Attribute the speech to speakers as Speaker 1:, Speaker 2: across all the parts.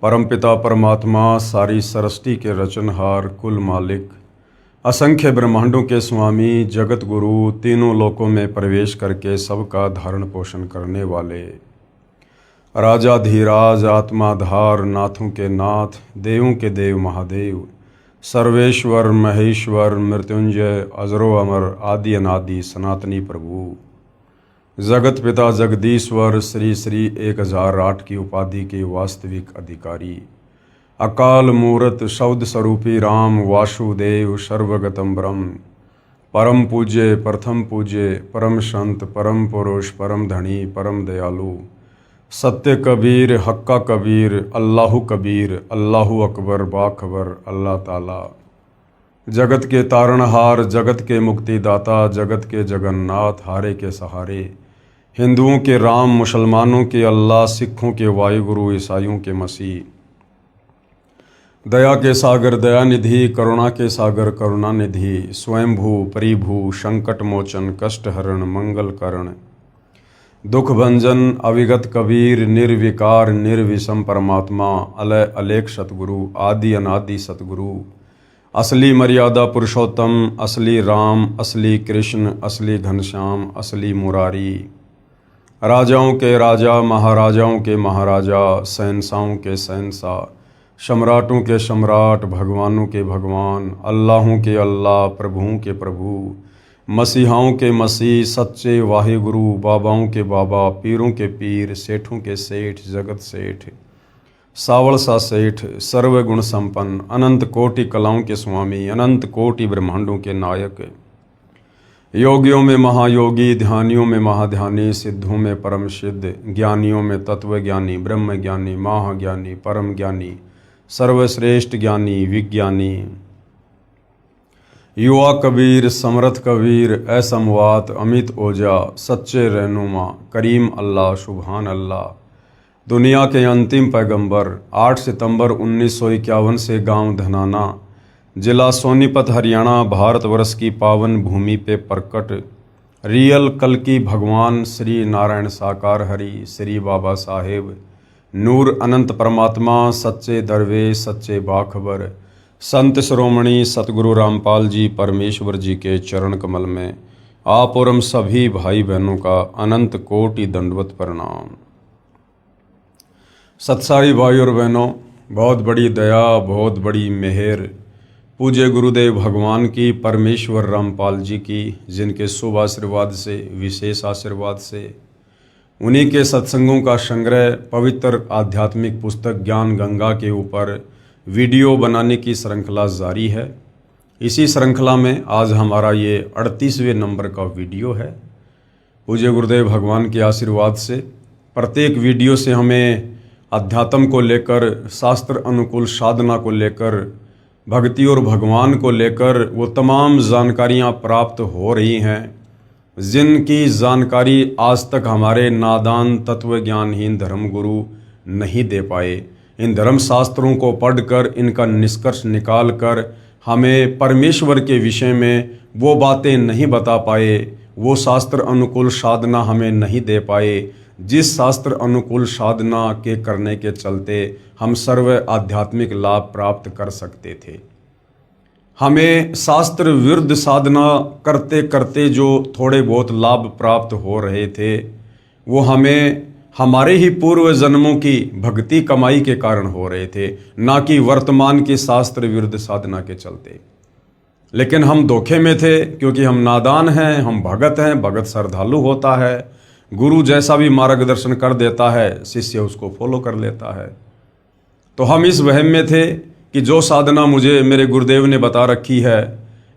Speaker 1: परमपिता परमात्मा सारी सृष्टि के रचनहार कुल मालिक असंख्य ब्रह्मांडों के स्वामी जगत गुरु तीनों लोकों में प्रवेश करके सबका धारण पोषण करने वाले राजाधीराज आत्माधार नाथों के नाथ देवों के देव महादेव सर्वेश्वर महेश्वर मृत्युंजय अजरो अमर आदि अनादि सनातनी प्रभु जगत पिता जगदीश्वर श्री श्री 1008 की उपाधि के वास्तविक अधिकारी अकाल मूर्त शब्द स्वरूपी राम वासुदेव सर्वगतम ब्रह्म परम पूज्य प्रथम पूज्य परम संत परम पुरुष परम धनी परम दयालु सत्य कबीर हक्का कबीर अल्लाहु कबीर अल्लाहु अकबर बाखबर अल्लाह ताला जगत के तारणहार जगत के मुक्तिदाता जगत के जगन्नाथ हारे के सहारे हिंदुओं के राम मुसलमानों के अल्लाह सिखों के वायुगुरु ईसाइयों के मसीह दया के सागर दयानिधि करुणा के सागर करुणानिधि स्वयंभू परिभू संकट मोचन कष्ट हरण मंगल करण दुख भंजन अविगत कबीर निर्विकार निर्विषम परमात्मा अलय अलेख सतगुरु आदि अनादि सतगुरु असली मर्यादा पुरुषोत्तम असली राम असली कृष्ण असली घनश्याम असली मुरारी राजाओं के राजा महाराजाओं के महाराजा शहंशाहों के शहंशाह सम्राटों के सम्राट भगवानों के भगवान अल्लाहों के अल्लाह प्रभुओं के प्रभु मसीहाओं के मसीह सच्चे वाहिगुरु बाबाओं के बाबा पीरों के पीर सेठों के सेठ जगत सेठ सावल सा सेठ सर्वगुण संपन्न अनंत कोटि कलाओं के स्वामी अनंत कोटि ब्रह्मांडों के नायक योगियों में महायोगी ध्यानियों में महाध्यानी सिद्धों में परम सिद्ध ज्ञानियों में तत्वज्ञानी ब्रह्म ज्ञानी महाज्ञानी परम ज्ञानी सर्वश्रेष्ठ ज्ञानी विज्ञानी युवा कबीर समर्थ कबीर असमवात अमित ओजा सच्चे रहनुमा करीम अल्लाह सुभान अल्लाह दुनिया के अंतिम पैगंबर 8 सितंबर 1951 से गांव धनाना जिला सोनीपत हरियाणा भारतवर्ष की पावन भूमि पे प्रकट रियल कल की भगवान श्री नारायण साकार हरि श्री बाबा साहेब नूर अनंत परमात्मा सच्चे दरवेश सच्चे बाखबर संत शिरोमणि सतगुरु रामपाल जी परमेश्वर जी के चरण कमल में आप और हम सभी भाई बहनों का अनंत कोटि दंडवत प्रणाम। सत्साई भाई और बहनों, बहुत बड़ी दया बहुत बड़ी मेहर पूज्य गुरुदेव भगवान की परमेश्वर रामपाल जी की जिनके शुभ आशीर्वाद से विशेष आशीर्वाद से उन्हीं के सत्संगों का संग्रह पवित्र आध्यात्मिक पुस्तक ज्ञान गंगा के ऊपर वीडियो बनाने की श्रृंखला जारी है। इसी श्रृंखला में आज हमारा ये 38वें नंबर का वीडियो है। पूज्य गुरुदेव भगवान के आशीर्वाद से प्रत्येक वीडियो से हमें अध्यात्म को लेकर शास्त्र अनुकूल साधना को लेकर भक्ति और भगवान को लेकर वो तमाम जानकारियाँ प्राप्त हो रही हैं जिनकी जानकारी आज तक हमारे नादान तत्वज्ञानहीन धर्मगुरु नहीं दे पाए। इन धर्म शास्त्रों को पढ़कर इनका निष्कर्ष निकाल कर हमें परमेश्वर के विषय में वो बातें नहीं बता पाए, वो शास्त्र अनुकूल साधना हमें नहीं दे पाए जिस शास्त्र अनुकूल साधना के करने के चलते हम सर्व आध्यात्मिक लाभ प्राप्त कर सकते थे। हमें शास्त्र विरुद्ध साधना करते करते जो थोड़े बहुत लाभ प्राप्त हो रहे थे वो हमें हमारे ही पूर्व जन्मों की भक्ति कमाई के कारण हो रहे थे, ना कि वर्तमान की शास्त्र विरुद्ध साधना के चलते। लेकिन हम धोखे में थे क्योंकि हम नादान हैं, हम भगत हैं, भगत श्रद्धालु होता है, गुरु जैसा भी मार्गदर्शन कर देता है शिष्य उसको फॉलो कर लेता है। तो हम इस वहम में थे कि जो साधना मुझे मेरे गुरुदेव ने बता रखी है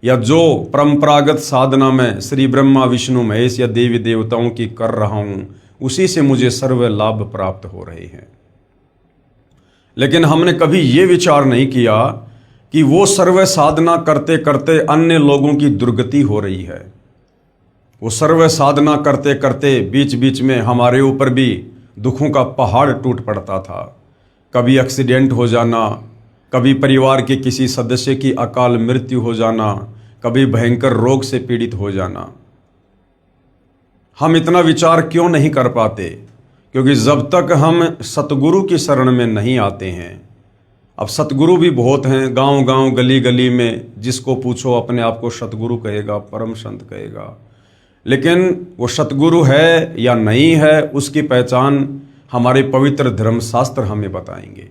Speaker 1: या जो परंपरागत साधना में श्री ब्रह्मा विष्णु महेश या देवी देवताओं की कर रहा हूँ उसी से मुझे सर्व लाभ प्राप्त हो रहे हैं। लेकिन हमने कभी ये विचार नहीं किया कि वो सर्व साधना करते करते अन्य लोगों की दुर्गति हो रही है। वो सर्व साधना करते करते बीच बीच में हमारे ऊपर भी दुखों का पहाड़ टूट पड़ता था। कभी एक्सीडेंट हो जाना, कभी परिवार के किसी सदस्य की अकाल मृत्यु हो जाना, कभी भयंकर रोग से पीड़ित हो जाना। हम इतना विचार क्यों नहीं कर पाते क्योंकि जब तक हम सतगुरु की शरण में नहीं आते हैं, अब सतगुरु भी बहुत हैं, गांव गांव गली गली में जिसको पूछो अपने आप को सतगुरु कहेगा, परम संत कहेगा, लेकिन वो सतगुरु है या नहीं है उसकी पहचान हमारे पवित्र धर्मशास्त्र हमें बताएंगे।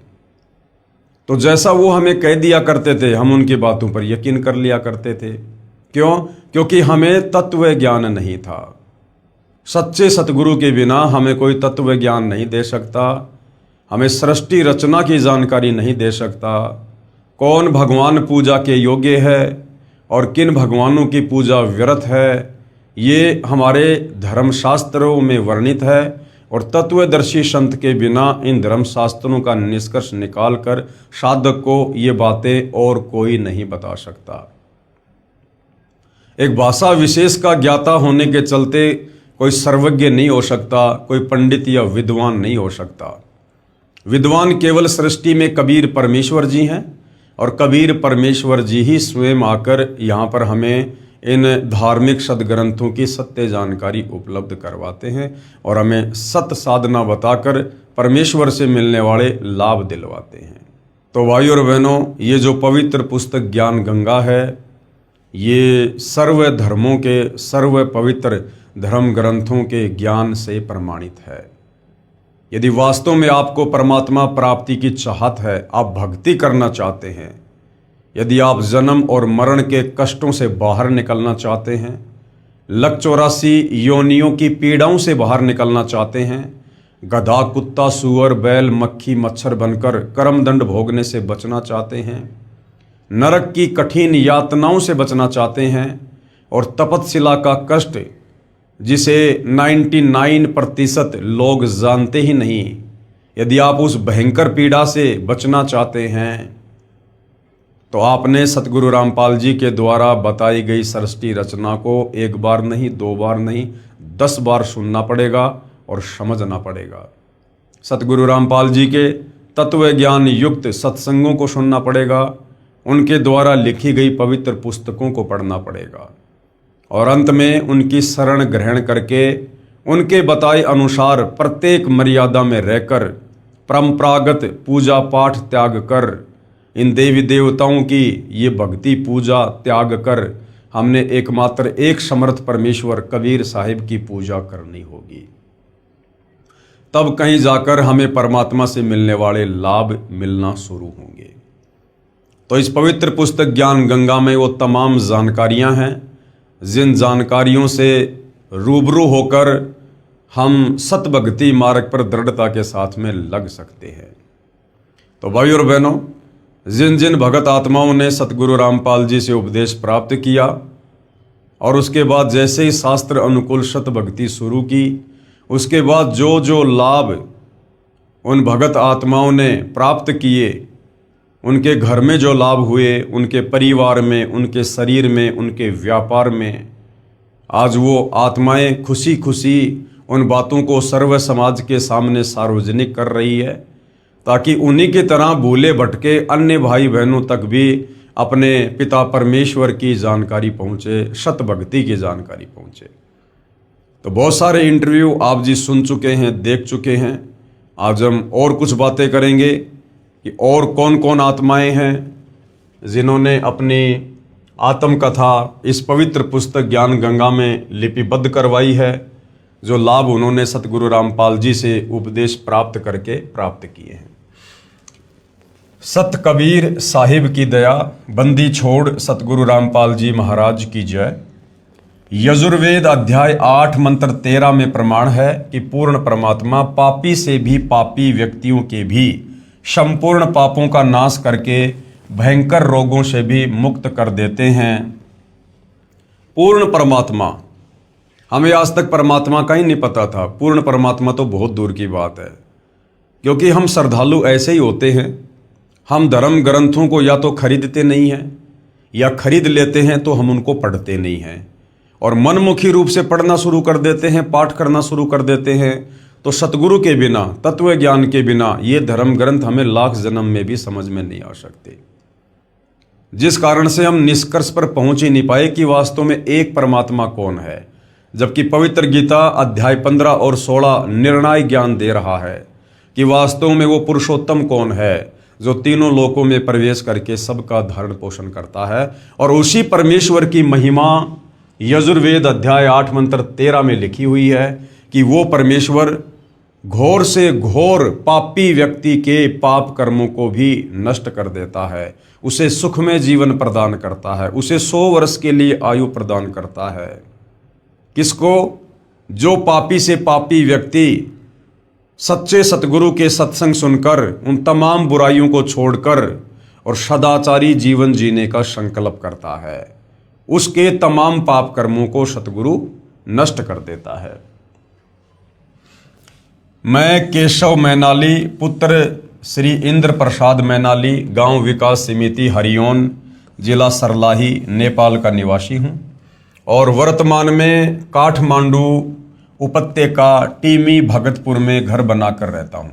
Speaker 1: तो जैसा वो हमें कह दिया करते थे, हम उनकी बातों पर यकीन कर लिया करते थे। क्यों? क्योंकि हमें तत्व ज्ञान नहीं था। सच्चे सतगुरु के बिना हमें कोई तत्व ज्ञान नहीं दे सकता, हमें सृष्टि रचना की जानकारी नहीं दे सकता, कौन भगवान पूजा के योग्य है और किन भगवानों की पूजा व्यर्थ है, ये हमारे धर्मशास्त्रों में वर्णित है। और तत्वदर्शी संत के बिना इन धर्मशास्त्रों का निष्कर्ष निकालकर साधक को ये बातें और कोई नहीं बता सकता। एक भाषा विशेष का ज्ञाता होने के चलते कोई सर्वज्ञ नहीं हो सकता, कोई पंडित या विद्वान नहीं हो सकता। विद्वान केवल सृष्टि में कबीर परमेश्वर जी हैं और कबीर परमेश्वर जी ही स्वयं आकर यहाँ पर हमें इन धार्मिक सदग्रंथों की सत्य जानकारी उपलब्ध करवाते हैं और हमें सत्य साधना बताकर परमेश्वर से मिलने वाले लाभ दिलवाते हैं। तो भाइयों और बहनों, ये जो पवित्र पुस्तक ज्ञान गंगा है, ये सर्व धर्मों के, सर्व पवित्र धर्म ग्रंथों के ज्ञान से प्रमाणित है। यदि वास्तव में आपको परमात्मा प्राप्ति की चाहत है, आप भक्ति करना चाहते हैं, यदि आप जन्म और मरण के कष्टों से बाहर निकलना चाहते हैं, लक 84 योनियों की पीड़ाओं से बाहर निकलना चाहते हैं, गधा कुत्ता सूअर बैल मक्खी मच्छर बनकर कर्मदंड भोगने से बचना चाहते हैं, नरक की कठिन यातनाओं से बचना चाहते हैं और तपतशिला का कष्ट जिसे 99% लोग जानते ही नहीं, यदि आप उस भयंकर पीड़ा से बचना चाहते हैं तो आपने सतगुरु रामपाल जी के द्वारा बताई गई सृष्टि रचना को एक बार नहीं, 2 बार नहीं, 10 बार सुनना पड़ेगा और समझना पड़ेगा। सतगुरु रामपाल जी के तत्व ज्ञान युक्त सत्संगों को सुनना पड़ेगा, उनके द्वारा लिखी गई पवित्र पुस्तकों को पढ़ना पड़ेगा और अंत में उनकी शरण ग्रहण करके उनके बताए अनुसार प्रत्येक मर्यादा में रहकर परंपरागत पूजा पाठ त्याग कर, इन देवी देवताओं की ये भक्ति पूजा त्याग कर हमने एकमात्र एक समर्थ परमेश्वर कबीर साहिब की पूजा करनी होगी। तब कहीं जाकर हमें परमात्मा से मिलने वाले लाभ मिलना शुरू होंगे। तो इस पवित्र पुस्तक ज्ञान गंगा में वो तमाम जानकारियां हैं जिन जानकारियों से रूबरू होकर हम सतभक्ति मार्ग पर दृढ़ता के साथ में लग सकते हैं। तो भाई और बहनों, जिन जिन भगत आत्माओं ने सतगुरु रामपाल जी से उपदेश प्राप्त किया और उसके बाद जैसे ही शास्त्र अनुकूल सतभक्ति शुरू की, उसके बाद जो जो लाभ उन भगत आत्माओं ने प्राप्त किए, उनके घर में जो लाभ हुए, उनके परिवार में, उनके शरीर में, उनके व्यापार में, आज वो आत्माएं खुशी खुशी उन बातों को सर्व समाज के सामने सार्वजनिक कर रही है ताकि उन्हीं की तरह भूले भटके अन्य भाई बहनों तक भी अपने पिता परमेश्वर की जानकारी पहुँचे, सतभक्ति की जानकारी पहुँचे। तो बहुत सारे इंटरव्यू आप जी सुन चुके हैं, देख चुके हैं। आज हम और कुछ बातें करेंगे कि और कौन कौन आत्माएं हैं जिन्होंने अपनी आत्मकथा इस पवित्र पुस्तक ज्ञान गंगा में लिपिबद्ध करवाई है, जो लाभ उन्होंने सतगुरु रामपाल जी से उपदेश प्राप्त करके प्राप्त किए हैं। सत कबीर साहिब की दया, बंदी छोड़ सतगुरु रामपाल जी महाराज की जय। यजुर्वेद अध्याय 8 मंत्र 13 में प्रमाण है कि पूर्ण परमात्मा पापी से भी पापी व्यक्तियों के भी संपूर्ण पापों का नाश करके भयंकर रोगों से भी मुक्त कर देते हैं। पूर्ण परमात्मा, हमें आज तक परमात्मा का ही नहीं पता था। पूर्ण परमात्मा तो बहुत दूर की बात है, क्योंकि हम श्रद्धालु ऐसे ही होते हैं, हम धर्म ग्रंथों को या तो खरीदते नहीं हैं या खरीद लेते हैं तो हम उनको पढ़ते नहीं हैं और मनमुखी रूप से पढ़ना शुरू कर देते हैं, पाठ करना शुरू कर देते हैं। तो सतगुरु के बिना, तत्व ज्ञान के बिना ये धर्म ग्रंथ हमें लाख जन्म में भी समझ में नहीं आ सकते, जिस कारण से हम निष्कर्ष पर पहुंच ही नहीं पाए कि वास्तव में एक परमात्मा कौन है। जबकि पवित्र गीता अध्याय 15 और 16 निर्णायक ज्ञान दे रहा है कि वास्तव में वो पुरुषोत्तम कौन है जो तीनों लोकों में प्रवेश करके सबका धारण पोषण करता है। और उसी परमेश्वर की महिमा यजुर्वेद अध्याय 8 मंत्र 13 में लिखी हुई है कि वो परमेश्वर घोर से घोर पापी व्यक्ति के पाप कर्मों को भी नष्ट कर देता है, उसे सुखमय जीवन प्रदान करता है, उसे 100 वर्ष के लिए आयु प्रदान करता है। किसको? जो पापी से पापी व्यक्ति सच्चे सतगुरु के सत्संग सुनकर उन तमाम बुराइयों को छोड़कर और सदाचारी जीवन जीने का संकल्प करता है, उसके तमाम पाप कर्मों को सतगुरु नष्ट कर देता है। मैं केशव मैनाली पुत्र श्री इंद्र प्रसाद मैनाली, गांव विकास समिति हरिओन, जिला सरलाही, नेपाल का निवासी हूं और वर्तमान में काठमांडू उपत्यका टीमी भगतपुर में घर बनाकर रहता हूं।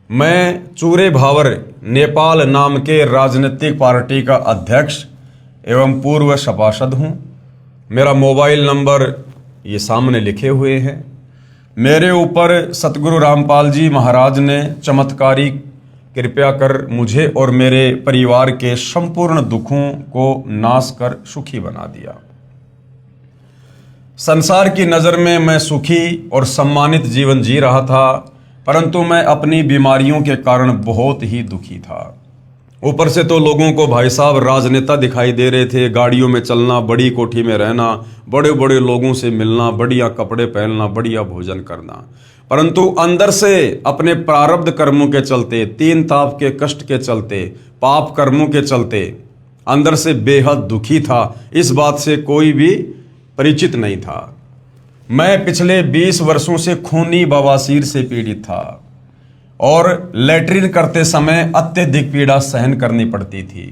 Speaker 1: मैं चूरे भावर नेपाल नाम के राजनीतिक पार्टी का अध्यक्ष एवं पूर्व सभासद हूं। मेरा मोबाइल नंबर ये सामने लिखे हुए हैं। मेरे ऊपर सतगुरु रामपाल जी महाराज ने चमत्कारी कृपया कर मुझे और मेरे परिवार के संपूर्ण दुखों को नाश कर सुखी बना दिया। संसार की नज़र में मैं सुखी और सम्मानित जीवन जी रहा था, परंतु मैं अपनी बीमारियों के कारण बहुत ही दुखी था। ऊपर से तो लोगों को भाई साहब राजनेता दिखाई दे रहे थे, गाड़ियों में चलना, बड़ी कोठी में रहना, बड़े बड़े लोगों से मिलना, बढ़िया कपड़े पहनना, बढ़िया भोजन करना, परंतु अंदर से अपने प्रारब्ध कर्मों के चलते, 3 ताप के कष्ट के चलते, पाप कर्मों के चलते अंदर से बेहद दुखी था। इस बात से कोई भी परिचित नहीं था। मैं पिछले 20 वर्षों से खूनी बवासीर से पीड़ित था और लैट्रिन करते समय अत्यधिक पीड़ा सहन करनी पड़ती थी।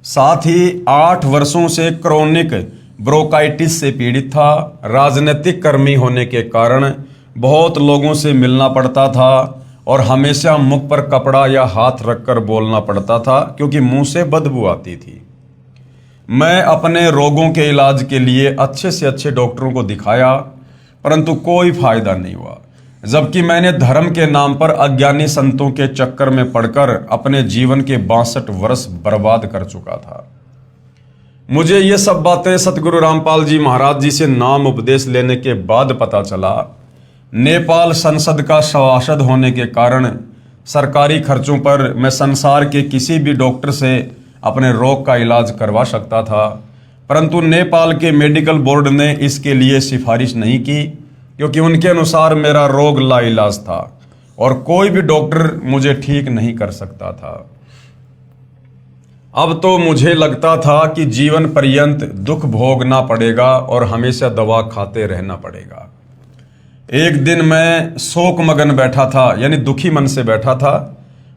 Speaker 1: साथ ही 8 वर्षों से क्रोनिक ब्रोंकाइटिस से पीड़ित था। राजनीतिक कर्मी होने के कारण बहुत लोगों से मिलना पड़ता था और हमेशा मुख पर कपड़ा या हाथ रखकर बोलना पड़ता था क्योंकि मुंह से बदबू आती थी। मैं अपने रोगों के इलाज के लिए अच्छे से अच्छे डॉक्टरों को दिखाया, परंतु कोई फायदा नहीं हुआ। जबकि मैंने धर्म के नाम पर अज्ञानी संतों के चक्कर में पड़कर अपने जीवन के 62 वर्ष बर्बाद कर चुका था। मुझे ये सब बातें सतगुरु रामपाल जी महाराज जी से नाम उपदेश लेने के बाद पता चला। नेपाल संसद का सभासद होने के कारण सरकारी खर्चों पर मैं संसार के किसी भी डॉक्टर से अपने रोग का इलाज करवा सकता था, परंतु नेपाल के मेडिकल बोर्ड ने इसके लिए सिफारिश नहीं की क्योंकि उनके अनुसार मेरा रोग लाइलाज था और कोई भी डॉक्टर मुझे ठीक नहीं कर सकता था। अब तो मुझे लगता था कि जीवन पर्यंत दुख भोगना पड़ेगा और हमेशा दवा खाते रहना पड़ेगा। एक दिन मैं शोक मगन बैठा था, यानी दुखी मन से बैठा था।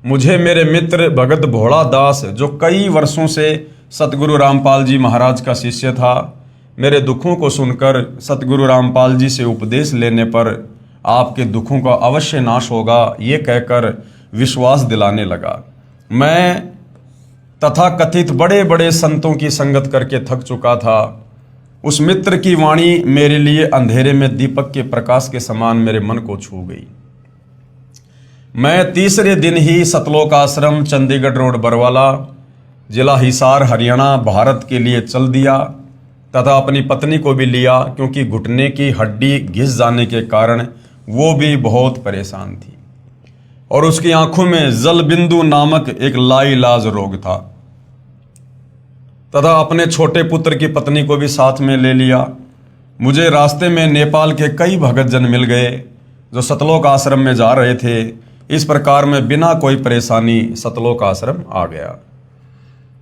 Speaker 1: मुझे मेरे मित्र भगत भोला दास, जो कई वर्षों से सतगुरु रामपाल जी महाराज का शिष्य था, मेरे दुखों को सुनकर सतगुरु रामपाल जी से उपदेश लेने पर आपके दुखों का अवश्य नाश होगा, ये कहकर विश्वास दिलाने लगा। मैं तथाकथित बड़े बड़े संतों की संगत करके थक चुका था। उस मित्र की वाणी मेरे लिए अंधेरे में दीपक के प्रकाश के समान मेरे मन को छू गई। मैं तीसरे दिन ही सतलोक आश्रम, चंडीगढ़ रोड, बरवाला, जिला हिसार, हरियाणा, भारत के लिए चल दिया तथा अपनी पत्नी को भी लिया क्योंकि घुटने की हड्डी घिस जाने के कारण वो भी बहुत परेशान थी और उसकी आंखों में जल बिंदु नामक एक लाइलाज रोग था। तथा अपने छोटे पुत्र की पत्नी को भी साथ में ले लिया। मुझे रास्ते में नेपाल के कई भगत जन मिल गए जो सतलोक आश्रम में जा रहे थे। इस प्रकार मैं बिना कोई परेशानी सतलोक आश्रम आ गया।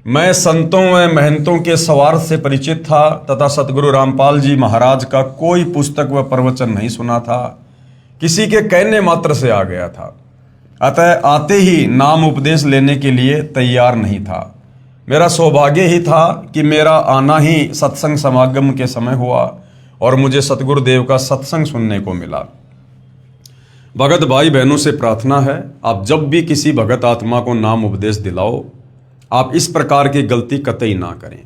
Speaker 1: मैं संतों व महंतों के स्वार्थ से परिचित था तथा सतगुरु रामपाल जी महाराज का कोई पुस्तक व प्रवचन नहीं सुना था, किसी के कहने मात्र से आ गया था। अतः आते ही नाम उपदेश लेने के लिए तैयार नहीं था। मेरा सौभाग्य ही था कि मेरा आना ही सत्संग समागम के समय हुआ और मुझे सतगुरुदेव का सत्संग सुनने को मिला। भगत भाई बहनों से प्रार्थना है, आप जब भी किसी भगत आत्मा को नाम उपदेश दिलाओ, आप इस प्रकार की गलती कतई ना करें।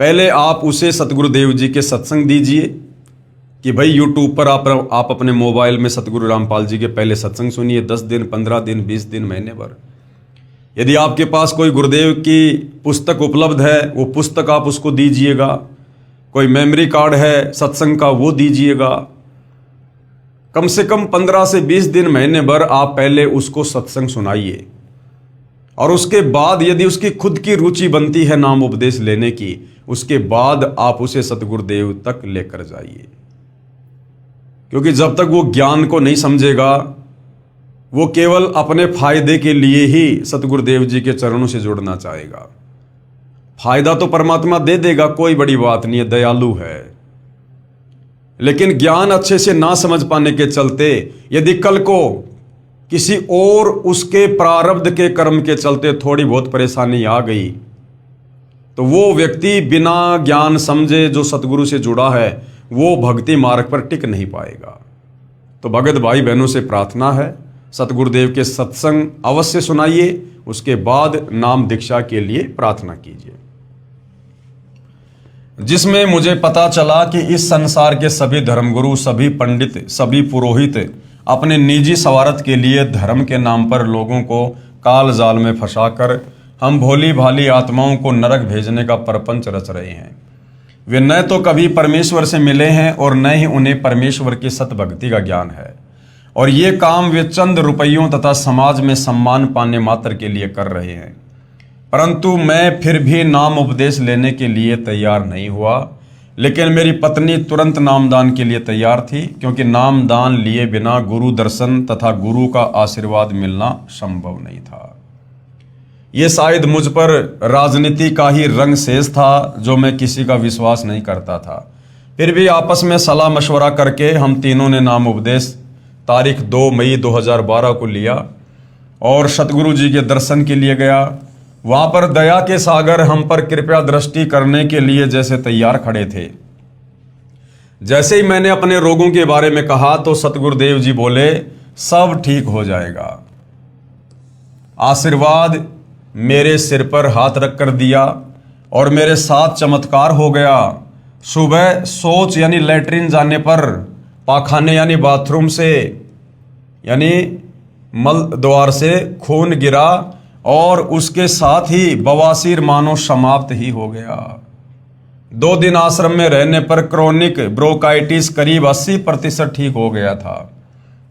Speaker 1: पहले आप उसे सतगुरुदेव जी के सत्संग दीजिए, कि भाई यूट्यूब पर आप अपने मोबाइल में सतगुरु रामपाल जी के पहले सत्संग सुनिए, 10 दिन, 15 दिन, 20 दिन, महीने भर। यदि आपके पास कोई गुरुदेव की पुस्तक उपलब्ध है, वो पुस्तक आप उसको दीजिएगा। कोई मेमोरी कार्ड है सत्संग का, वो दीजिएगा। कम से कम 15 से 20 दिन, महीने भर आप पहले उसको सत्संग सुनाइए, और उसके बाद यदि उसकी खुद की रुचि बनती है नाम उपदेश लेने की, उसके बाद आप उसे सतगुरुदेव तक लेकर जाइए। क्योंकि जब तक वो ज्ञान को नहीं समझेगा, वो केवल अपने फायदे के लिए ही सतगुरुदेव जी के चरणों से जुड़ना चाहेगा। फायदा तो परमात्मा दे देगा, कोई बड़ी बात नहीं है, दयालु है। लेकिन ज्ञान अच्छे से ना समझ पाने के चलते यदि कल को किसी और उसके प्रारब्ध के कर्म के चलते थोड़ी बहुत परेशानी आ गई, तो वो व्यक्ति बिना ज्ञान समझे जो सतगुरु से जुड़ा है, वो भक्ति मार्ग पर टिक नहीं पाएगा। तो भगत भाई बहनों से प्रार्थना है, सतगुरुदेव के सत्संग अवश्य सुनाइए, उसके बाद नाम दीक्षा के लिए प्रार्थना कीजिए। जिसमें मुझे पता चला कि इस संसार के सभी धर्मगुरु, सभी पंडित, सभी पुरोहित अपने निजी स्वार्थ के लिए धर्म के नाम पर लोगों को काल जाल में फंसाकर हम भोली भाली आत्माओं को नरक भेजने का परपंच रच रहे हैं। वे न तो कभी परमेश्वर से मिले हैं और न ही उन्हें परमेश्वर की सतभक्ति का ज्ञान है, और ये काम वे चंद रुपयों तथा समाज में सम्मान पाने मात्र के लिए कर रहे हैं। परंतु मैं फिर भी नाम उपदेश लेने के लिए तैयार नहीं हुआ। लेकिन मेरी पत्नी तुरंत नामदान के लिए तैयार थी, क्योंकि नामदान लिए बिना गुरु दर्शन तथा गुरु का आशीर्वाद मिलना संभव नहीं था। ये शायद मुझ पर राजनीति का ही रंग शेष था, जो मैं किसी का विश्वास नहीं करता था। फिर भी आपस में सलाह मशवरा करके हम तीनों ने नाम उपदेश तारीख 2 मई 2012 को लिया और सतगुरु जी के दर्शन के लिए गया। वहाँ पर दया के सागर हम पर कृपया दृष्टि करने के लिए जैसे तैयार खड़े थे। जैसे ही मैंने अपने रोगों के बारे में कहा तो सतगुरुदेव जी बोले, सब ठीक हो जाएगा। आशीर्वाद मेरे सिर पर हाथ रख कर दिया और मेरे साथ चमत्कार हो गया। सुबह शौच यानी लैट्रिन जाने पर, पाखाने यानी बाथरूम से यानी मल द्वार से खून गिरा और उसके साथ ही बवासीर मानो समाप्त ही हो गया। 2 दिन आश्रम में रहने पर क्रोनिक ब्रोंकाइटिस करीब 80% ठीक हो गया था,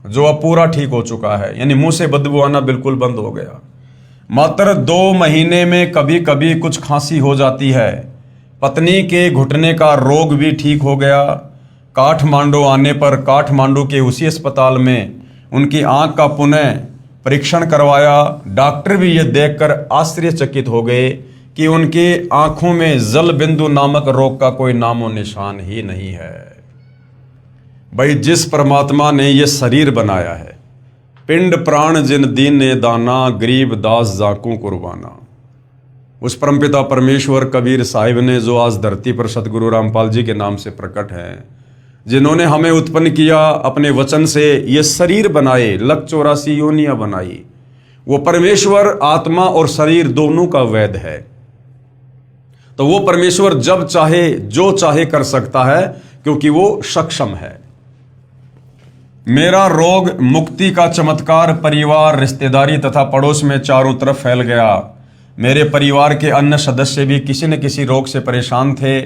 Speaker 1: जो अब पूरा ठीक हो चुका है, यानी मुंह से बदबू आना बिल्कुल बंद हो गया। मात्र 2 महीने में कभी कभी कुछ खांसी हो जाती है। पत्नी के घुटने का रोग भी ठीक हो गया। काठमांडू आने पर काठमांडू के उसी अस्पताल में उनकी आंख का पुनः परीक्षण करवाया। डॉक्टर भी ये देखकर आश्चर्यचकित हो गए कि उनकी आंखों में जल बिंदु नामक रोग का कोई नामो निशान ही नहीं है। भाई, जिस परमात्मा ने ये शरीर बनाया है, पिंड प्राण जिन दीन ने दाना, गरीब दास जाकू कुर्बाना, उस परमपिता परमेश्वर कबीर साहिब ने जो आज धरती पर सतगुरु रामपाल जी के नाम से प्रकट हैं, जिन्होंने हमें उत्पन्न किया, अपने वचन से ये शरीर बनाए, 184 योनियां बनाई, वो परमेश्वर आत्मा और शरीर दोनों का वैद है। तो वो परमेश्वर जब चाहे जो चाहे कर सकता है, क्योंकि वो सक्षम है। मेरा रोग मुक्ति का चमत्कार परिवार, रिश्तेदारी तथा पड़ोस में चारों तरफ फैल गया। मेरे परिवार के अन्य सदस्य भी किसी न किसी रोग से परेशान थे।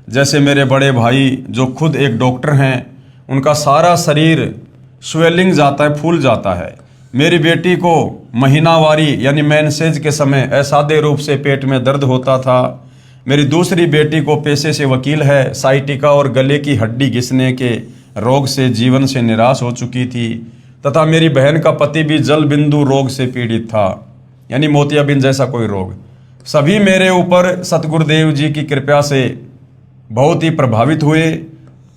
Speaker 1: जैसे मेरे बड़े भाई जो खुद एक डॉक्टर हैं, उनका सारा शरीर स्वेलिंग जाता है, फूल जाता है। मेरी बेटी को महीनावारी यानी मेंसेज के समय असाध्य रूप से पेट में दर्द होता था। मेरी दूसरी बेटी को पेशे से वकील है, साइटिका और गले की हड्डी घिसने के रोग से जीवन से निराश हो चुकी थी, तथा मेरी बहन का पति भी जल बिंदु रोग से पीड़ित था, यानी मोतियाबिंद जैसा कोई रोग। सभी मेरे ऊपर सतगुरुदेव जी की कृपा से बहुत ही प्रभावित हुए।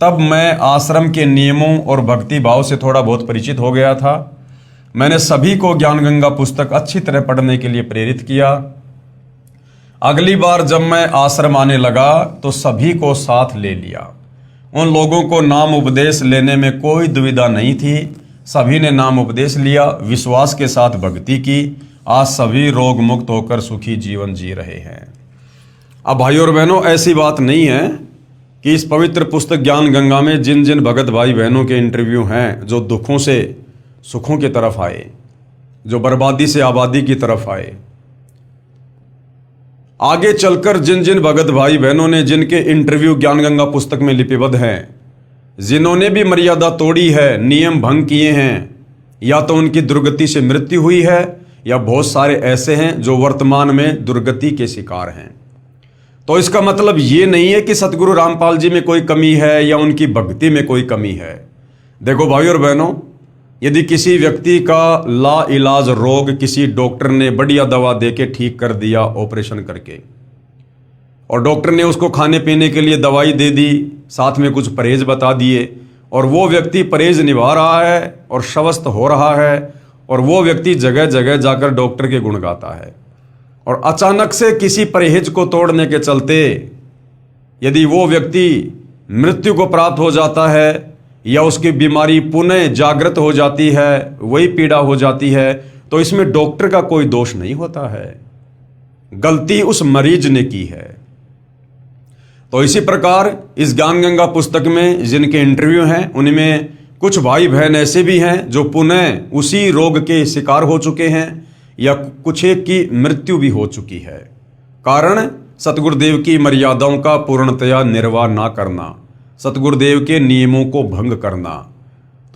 Speaker 1: तब मैं आश्रम के नियमों और भक्ति भाव से थोड़ा बहुत परिचित हो गया था। मैंने सभी को ज्ञान गंगा पुस्तक अच्छी तरह पढ़ने के लिए प्रेरित किया। अगली बार जब मैं आश्रम आने लगा तो सभी को साथ ले लिया। उन लोगों को नाम उपदेश लेने में कोई दुविधा नहीं थी। सभी ने नाम उपदेश लिया, विश्वास के साथ भक्ति की। आज सभी रोग मुक्त होकर सुखी जीवन जी रहे हैं। अब भाइयों और बहनों, ऐसी बात नहीं है कि इस पवित्र पुस्तक ज्ञान गंगा में जिन जिन भगत भाई बहनों के इंटरव्यू हैं, जो दुखों से सुखों की तरफ आए, जो बर्बादी से आबादी की तरफ आए, आगे चलकर जिन जिन भगत भाई बहनों ने जिनके इंटरव्यू ज्ञान गंगा पुस्तक में लिपिबद्ध हैं, जिन्होंने भी मर्यादा तोड़ी है, नियम भंग किए हैं, या तो उनकी दुर्गति से मृत्यु हुई है, या बहुत सारे ऐसे हैं जो वर्तमान में दुर्गति के शिकार हैं। तो इसका मतलब ये नहीं है कि सतगुरु रामपाल जी में कोई कमी है या उनकी भक्ति में कोई कमी है। देखो भाई और बहनों, यदि किसी व्यक्ति का ला इलाज रोग किसी डॉक्टर ने बढ़िया दवा देके ठीक कर दिया ऑपरेशन करके, और डॉक्टर ने उसको खाने पीने के लिए दवाई दे दी, साथ में कुछ परहेज बता दिए, और वो व्यक्ति परहेज निभा रहा है और स्वस्थ हो रहा है, और वो व्यक्ति जगह जगह जाकर डॉक्टर के गुण गाता है, और अचानक से किसी परहेज को तोड़ने के चलते यदि वो व्यक्ति मृत्यु को प्राप्त हो जाता है, या उसकी बीमारी पुनः जागृत हो जाती है, वही पीड़ा हो जाती है, तो इसमें डॉक्टर का कोई दोष नहीं होता है, गलती उस मरीज ने की है। तो इसी प्रकार इस ज्ञान गंगा पुस्तक में जिनके इंटरव्यू हैं, उनमें कुछ भाई बहन ऐसे भी हैं जो पुनः उसी रोग के शिकार हो चुके हैं, या कुछ एक की मृत्यु भी हो चुकी है। कारण सतगुरुदेव की मर्यादाओं का पूर्णतया निर्वाह ना करना, सतगुरुदेव के नियमों को भंग करना।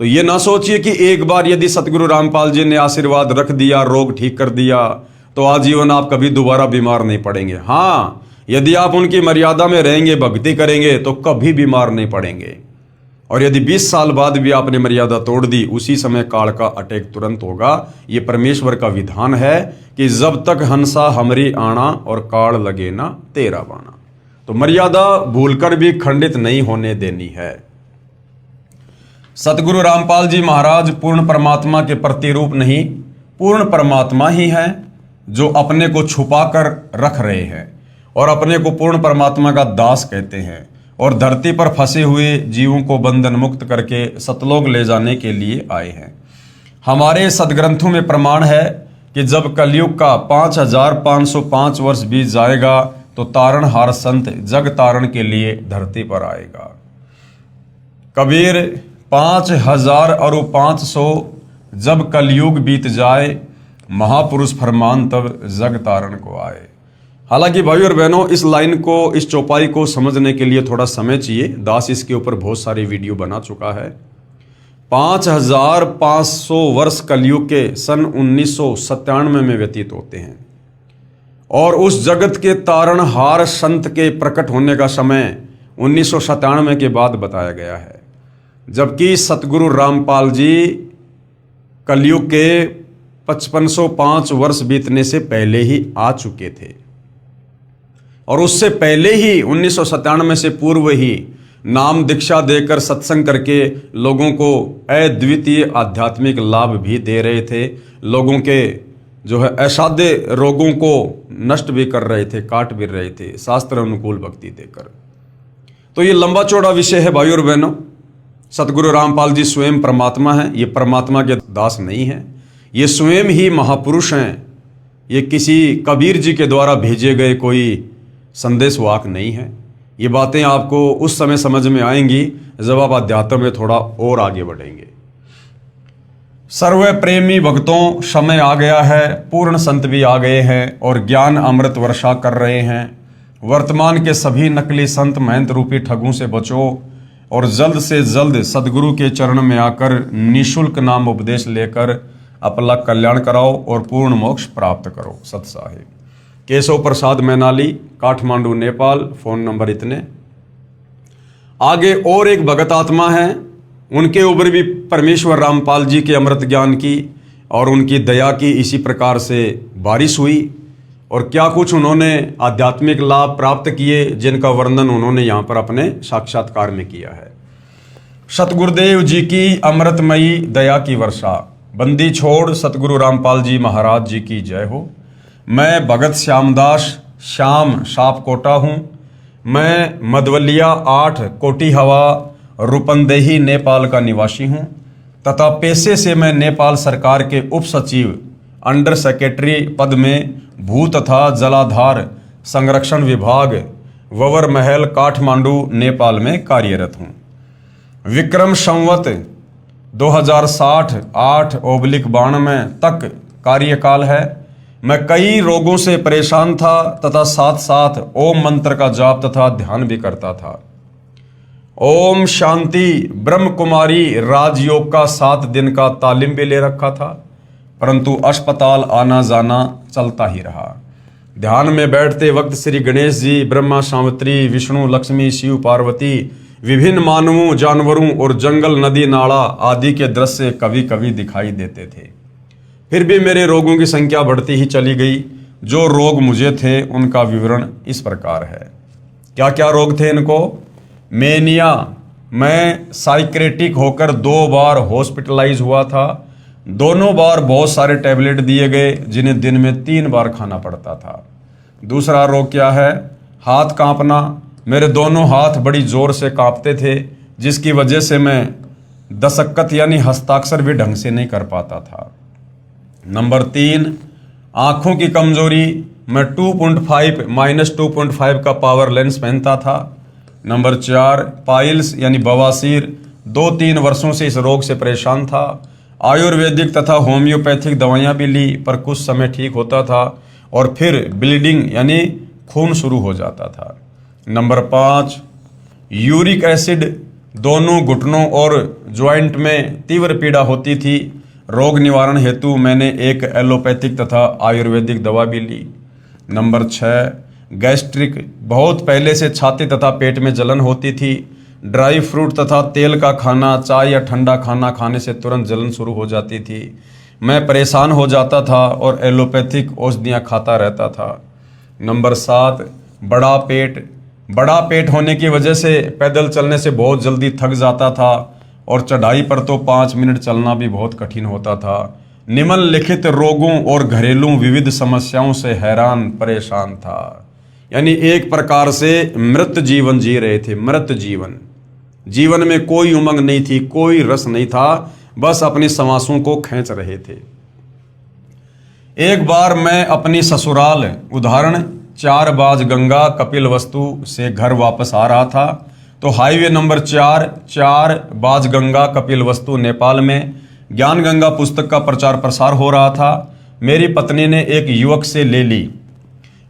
Speaker 1: तो ये ना सोचिए कि एक बार यदि सतगुरु रामपाल जी ने आशीर्वाद रख दिया, रोग ठीक कर दिया, तो आजीवन आप कभी दोबारा बीमार नहीं पड़ेंगे। हाँ, यदि आप उनकी मर्यादा में रहेंगे, भक्ति करेंगे, तो कभी बीमार नहीं पड़ेंगे। और यदि 20 साल बाद भी आपने मर्यादा तोड़ दी, उसी समय काल का अटैक तुरंत होगा। ये परमेश्वर का विधान है कि जब तक हंसा हमरी आना और काल लगे ना तेरा बाना। तो मर्यादा भूलकर भी खंडित नहीं होने देनी है। सतगुरु रामपाल जी महाराज पूर्ण परमात्मा के प्रतिरूप नहीं, पूर्ण परमात्मा ही है, जो अपने को छुपा कर रख रहे हैं और अपने को पूर्ण परमात्मा का दास कहते हैं, और धरती पर फंसे हुए जीवों को बंधन मुक्त करके सतलोक ले जाने के लिए आए हैं। हमारे सदग्रंथों में प्रमाण है कि जब कलयुग का 5505 वर्ष बीत जाएगा, तो तारणहार संत जग तारण के लिए धरती पर आएगा। कबीर 5000 और 500 जब कलयुग बीत जाए, महापुरुष फरमान तब जग तारण को आए। हालांकि भाई और बहनों, इस लाइन को, इस चौपाई को समझने के लिए थोड़ा समय चाहिए। दास इसके ऊपर बहुत सारी वीडियो बना चुका है। 5500 वर्ष कलयुग के सन 1997 में व्यतीत होते हैं, और उस जगत के तारणहार संत के प्रकट होने का समय 1997 के बाद बताया गया है, जबकि सतगुरु रामपाल जी कलयुग के 5505 वर्ष बीतने से पहले ही आ चुके थे, और उससे पहले ही 1997 से पूर्व ही नाम दीक्षा देकर सत्संग करके लोगों को अद्वितीय आध्यात्मिक लाभ भी दे रहे थे। लोगों के जो है असाध्य रोगों को नष्ट भी कर रहे थे, काट भी रहे थे, शास्त्र अनुकूल भक्ति देकर। तो ये लंबा चौड़ा विषय है भाई और बहनों। सतगुरु रामपाल जी स्वयं परमात्मा हैं, ये परमात्मा के दास नहीं हैं, ये स्वयं ही महापुरुष हैं। ये किसी कबीर जी के द्वारा भेजे गए कोई संदेशवाहक नहीं है। ये बातें आपको उस समय समझ में आएंगी जब आप अध्यात्म में थोड़ा और आगे बढ़ेंगे। सर्व प्रेमी भक्तों, समय आ गया है, पूर्ण संत भी आ गए हैं और ज्ञान अमृत वर्षा कर रहे हैं। वर्तमान के सभी नकली संत महंत रूपी ठगों से बचो और जल्द से जल्द सदगुरु के चरण में आकर निःशुल्क नाम उपदेश लेकर अपना कल्याण कराओ और पूर्ण मोक्ष प्राप्त करो। सत साहिब। केशव प्रसाद मैनाली, काठमांडू, नेपाल। फ़ोन नंबर इतने। आगे और एक भगत आत्मा है, उनके ऊपर भी परमेश्वर रामपाल जी के अमृत ज्ञान की और उनकी दया की इसी प्रकार से बारिश हुई, और क्या कुछ उन्होंने आध्यात्मिक लाभ प्राप्त किए, जिनका वर्णन उन्होंने यहाँ पर अपने साक्षात्कार में किया है। सतगुरुदेव जी की अमृतमयी दया की वर्षा। बंदी छोड़ सतगुरु रामपाल जी महाराज जी की जय हो। मैं भगत श्यामदास श्याम सापकोटा हूँ। मैं मधवलिया 8 कोटी हवा रूपंदेही नेपाल का निवासी हूँ तथा पेशे से मैं नेपाल सरकार के उप सचिव अंडर सेक्रेटरी पद में भू तथा जलाधार संरक्षण विभाग ववर महल, काठमांडू, नेपाल में कार्यरत हूँ। विक्रम संवत 2060 8/92 तक कार्यकाल है। मैं कई रोगों से परेशान था तथा साथ साथ ओम मंत्र का जाप तथा ध्यान भी करता था। ओम शांति ब्रह्म कुमारी राजयोग का 7 दिन का तालीम भी ले रखा था, परंतु अस्पताल आना जाना चलता ही रहा। ध्यान में बैठते वक्त श्री गणेश जी, ब्रह्मा, सावित्री, विष्णु, लक्ष्मी, शिव, पार्वती, विभिन्न मानवों, जानवरों और जंगल, नदी, नाला आदि के दृश्य कभी कभी दिखाई देते थे। फिर भी मेरे रोगों की संख्या बढ़ती ही चली गई। जो रोग मुझे थे उनका विवरण इस प्रकार है। क्या क्या रोग थे इनको? मेनिया, मैं साइक्रेटिक होकर 2 बार हॉस्पिटलाइज हुआ था। दोनों बार बहुत सारे टैबलेट दिए गए जिन्हें दिन में 3 बार खाना पड़ता था। दूसरा रोग क्या है? हाथ कांपना। मेरे दोनों हाथ बड़ी जोर से कांपते थे, जिसकी वजह से मैं दस्तखत यानी हस्ताक्षर भी ढंग से नहीं कर पाता था। नंबर 3, आंखों की कमजोरी। मैं 2.5 का पावर लेंस पहनता था। नंबर 4, पाइल्स यानी बवासीर। 2-3 वर्षों से इस रोग से परेशान था। आयुर्वेदिक तथा होम्योपैथिक दवाइयाँ भी ली, पर कुछ समय ठीक होता था और फिर ब्लीडिंग यानी खून शुरू हो जाता था। Number 5, uric acid. दोनों घुटनों और ज्वाइंट में तीव्र पीड़ा होती थी। रोग निवारण हेतु मैंने एक एलोपैथिक तथा आयुर्वेदिक दवा भी ली। Number 6, gastric. बहुत पहले से छाती तथा पेट में जलन होती थी। ड्राई फ्रूट तथा तेल का खाना, चाय या ठंडा खाना खाने से तुरंत जलन शुरू हो जाती थी। मैं परेशान हो जाता था और एलोपैथिक औषधियाँ खाता रहता था। नंबर 7, बड़ा पेट। बड़ा पेट होने की वजह से पैदल चलने से बहुत जल्दी थक जाता था और चढ़ाई पर तो 5 मिनट चलना भी बहुत कठिन होता था। निम्नलिखित रोगों और घरेलू विविध समस्याओं से हैरान परेशान था। यानी एक प्रकार से मृत जीवन जी रहे थे। मृत जीवन, जीवन में कोई उमंग नहीं थी, कोई रस नहीं था, बस अपनी सांसों को खींच रहे थे। एक बार मैं अपनी ससुराल उदाहरण 4 बाज गंगा कपिलवस्तु से घर वापस आ रहा था, तो हाईवे नंबर 4 बाज गंगा कपिलवस्तु नेपाल में ज्ञान गंगा पुस्तक का प्रचार प्रसार हो रहा था। मेरी पत्नी ने एक युवक से ले ली।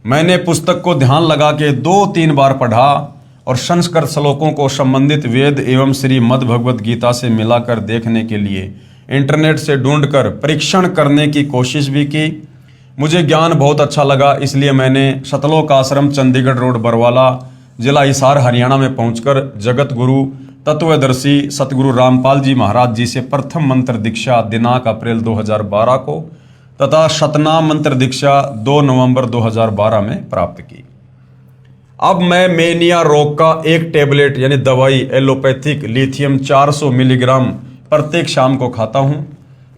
Speaker 1: मैंने पुस्तक को ध्यान लगा के 2-3 बार पढ़ा और संस्कृत श्लोकों को संबंधित वेद एवं श्री मद् भगवत गीता से मिलाकर देखने के लिए इंटरनेट से ढूंढकर परीक्षण करने की कोशिश भी की। मुझे ज्ञान बहुत अच्छा लगा, इसलिए मैंने सतलोक आश्रम, चंडीगढ़ रोड, बरवाला, जिला हिसार, हरियाणा में पहुंचकर जगत गुरु तत्वदर्शी सतगुरु रामपाल जी महाराज जी से प्रथम मंत्र दीक्षा दिनांक अप्रैल 2012 को तथा शतनाम मंत्र दीक्षा 2 नवंबर 2012 में प्राप्त की। अब मैं मेनिया रोग का एक टेबलेट यानी दवाई एलोपैथिक लिथियम 400 मिलीग्राम प्रत्येक शाम को खाता हूँ।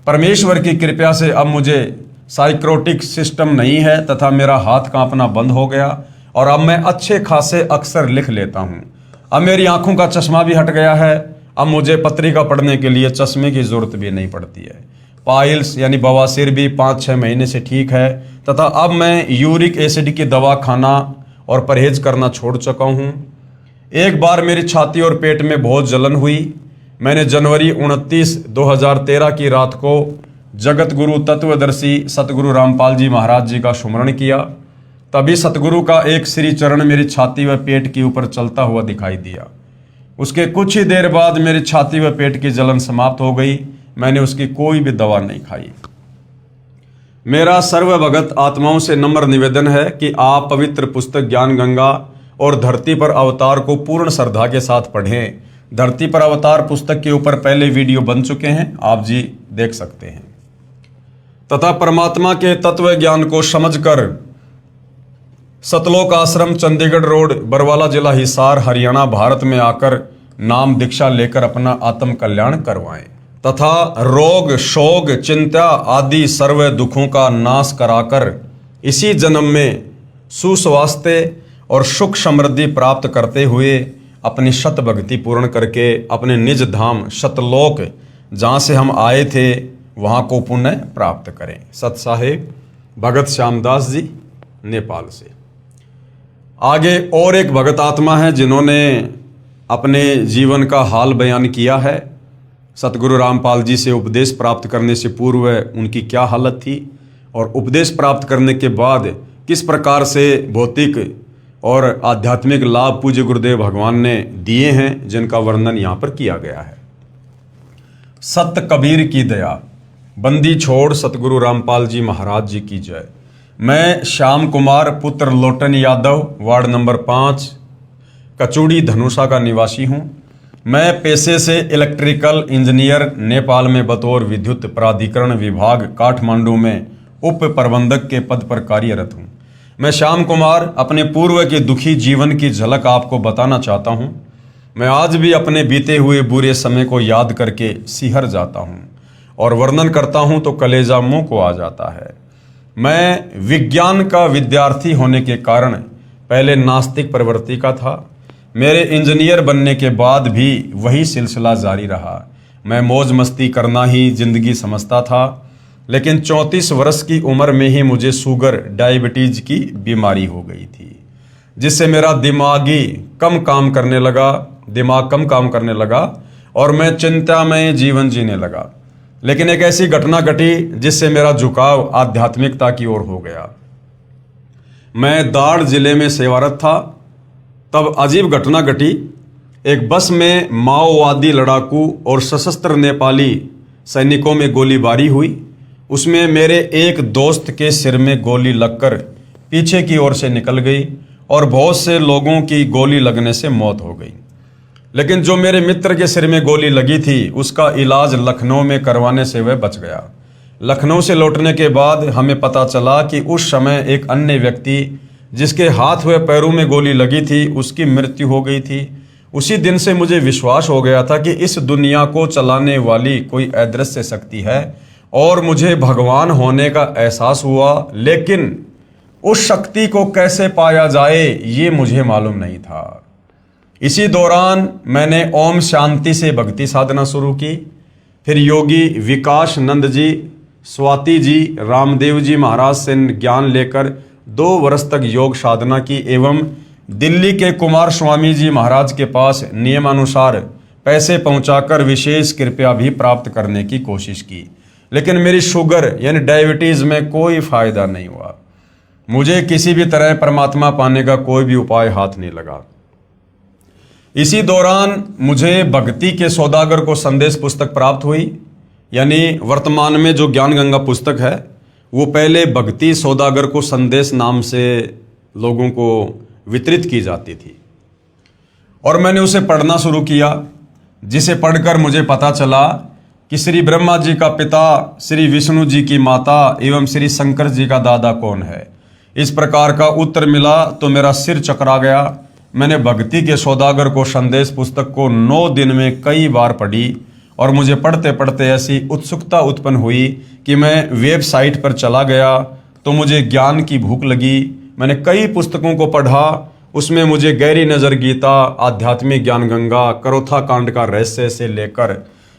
Speaker 1: परमेश्वर की कृपा से अब मुझे साइक्रोटिक सिस्टम नहीं है तथा मेरा हाथ कांपना बंद हो गया और अब मैं अच्छे खासे अक्षर लिख लेता हूँ। अब मेरी आंखों का चश्मा भी हट गया है। अब मुझे पत्रिका पढ़ने के लिए चश्मे की जरूरत भी नहीं पड़ती है। पाइल्स यानी बवासीर भी 5-6 महीने से ठीक है तथा अब मैं यूरिक एसिड की दवा खाना और परहेज करना छोड़ चुका हूँ। एक बार मेरी छाती और पेट में बहुत जलन हुई। मैंने जनवरी 29, 2013 की रात को जगत गुरु तत्वदर्शी सतगुरु रामपाल जी महाराज जी का सुमरण किया। तभी सतगुरु का एक श्री चरण मेरी छाती व पेट के ऊपर चलता हुआ दिखाई दिया। उसके कुछ ही देर बाद मेरी छाती व पेट की जलन समाप्त हो गई। मैंने उसकी कोई भी दवा नहीं खाई। मेरा सर्वभगत आत्माओं से नम्र निवेदन है कि आप पवित्र पुस्तक ज्ञान गंगा और धरती पर अवतार को पूर्ण श्रद्धा के साथ पढ़ें। धरती पर अवतार पुस्तक के ऊपर पहले वीडियो बन चुके हैं, आप जी देख सकते हैं। तथा परमात्मा के तत्व ज्ञान को समझकर सतलोक आश्रम, चंडीगढ़ रोड, बरवाला, जिला हिसार, हरियाणा, भारत में आकर नाम दीक्षा लेकर अपना आत्म कल्याण करवाएं तथा रोग, शोक, चिंता आदि सर्व दुखों का नाश कराकर इसी जन्म में सुस्वास्थ्य और सुख समृद्धि प्राप्त करते हुए अपनी शत भक्ति पूर्ण करके अपने निज धाम सतलोक जहाँ से हम आए थे वहाँ को पुण्य प्राप्त करें। सत साहेब भगत श्यामदास जी, नेपाल से। आगे और एक भगत आत्मा है जिन्होंने अपने जीवन का हाल बयान किया है। सतगुरु रामपाल जी से उपदेश प्राप्त करने से पूर्व उनकी क्या हालत थी और उपदेश प्राप्त करने के बाद किस प्रकार से भौतिक और आध्यात्मिक लाभ पूज्य गुरुदेव भगवान ने दिए हैं, जिनका वर्णन यहाँ पर किया गया है। सत कबीर की दया, बंदी छोड़ सतगुरु रामपाल जी महाराज जी की जय। मैं श्याम कुमार पुत्र लोटन यादव, वार्ड नंबर 5, कचूड़ी धनुषा का निवासी हूँ। मैं पेशे से इलेक्ट्रिकल इंजीनियर, नेपाल में बतौर विद्युत प्राधिकरण विभाग काठमांडू में उप प्रबंधक के पद पर कार्यरत हूँ। मैं श्याम कुमार अपने पूर्व के दुखी जीवन की झलक आपको बताना चाहता हूँ। मैं आज भी अपने बीते हुए बुरे समय को याद करके सिहर जाता हूँ और वर्णन करता हूँ तो कलेजा मुंह को आ जाता है। मैं विज्ञान का विद्यार्थी होने के कारण पहले नास्तिक प्रवृत्ति का था। मेरे इंजीनियर बनने के बाद भी वही सिलसिला जारी रहा। मैं मौज मस्ती करना ही जिंदगी समझता था, लेकिन 34 वर्ष की उम्र में ही मुझे शुगर डायबिटीज की बीमारी हो गई थी, जिससे मेरा दिमाग कम काम करने लगा और मैं चिंता में जीवन जीने लगा। लेकिन एक ऐसी घटना घटी जिससे मेरा झुकाव आध्यात्मिकता की ओर हो गया। मैं दाड़ जिले में सेवारत था, तब अजीब घटना घटी। एक बस में माओवादी लड़ाकू और सशस्त्र नेपाली सैनिकों में गोलीबारी हुई। उसमें मेरे एक दोस्त के सिर में गोली लगकर पीछे की ओर से निकल गई और बहुत से लोगों की गोली लगने से मौत हो गई। लेकिन जो मेरे मित्र के सिर में गोली लगी थी, उसका इलाज लखनऊ में करवाने से वह बच गया। लखनऊ से लौटने के बाद हमें पता चला कि उस समय एक अन्य व्यक्ति जिसके हाथ व पैरों में गोली लगी थी, उसकी मृत्यु हो गई थी। उसी दिन से मुझे विश्वास हो गया था कि इस दुनिया को चलाने वाली कोई अदृश्य शक्ति है और मुझे भगवान होने का एहसास हुआ। लेकिन उस शक्ति को कैसे पाया जाए ये मुझे मालूम नहीं था। इसी दौरान मैंने ओम शांति से भक्ति साधना शुरू की। फिर योगी विकास नंद जी, स्वाति जी, रामदेव जी महाराज से ज्ञान लेकर 2 वर्ष तक योग साधना की एवं दिल्ली के कुमार स्वामी जी महाराज के पास नियमानुसार पैसे पहुंचाकर विशेष कृपया भी प्राप्त करने की कोशिश की। लेकिन मेरी शुगर यानी डायबिटीज में कोई फायदा नहीं हुआ। मुझे किसी भी तरह परमात्मा पाने का कोई भी उपाय हाथ नहीं लगा। इसी दौरान मुझे भक्ति के सौदागर को संदेश पुस्तक प्राप्त हुई। यानी वर्तमान में जो ज्ञान गंगा पुस्तक है, वो पहले भक्ति सौदागर को संदेश नाम से लोगों को वितरित की जाती थी और मैंने उसे पढ़ना शुरू किया, जिसे पढ़कर मुझे पता चला कि श्री ब्रह्मा जी का पिता, श्री विष्णु जी की माता एवं श्री शंकर जी का दादा कौन है। इस प्रकार का उत्तर मिला तो मेरा सिर चकरा गया। मैंने भक्ति के सौदागर को संदेश पुस्तक को 9 दिन में कई बार पढ़ी और मुझे पढ़ते पढ़ते ऐसी उत्सुकता उत्पन्न हुई कि मैं वेबसाइट पर चला गया तो मुझे ज्ञान की भूख लगी। मैंने कई पुस्तकों को पढ़ा। उसमें मुझे गहरी नज़र गीता, आध्यात्मिक ज्ञान गंगा, करोथा कांड का रहस्य से लेकर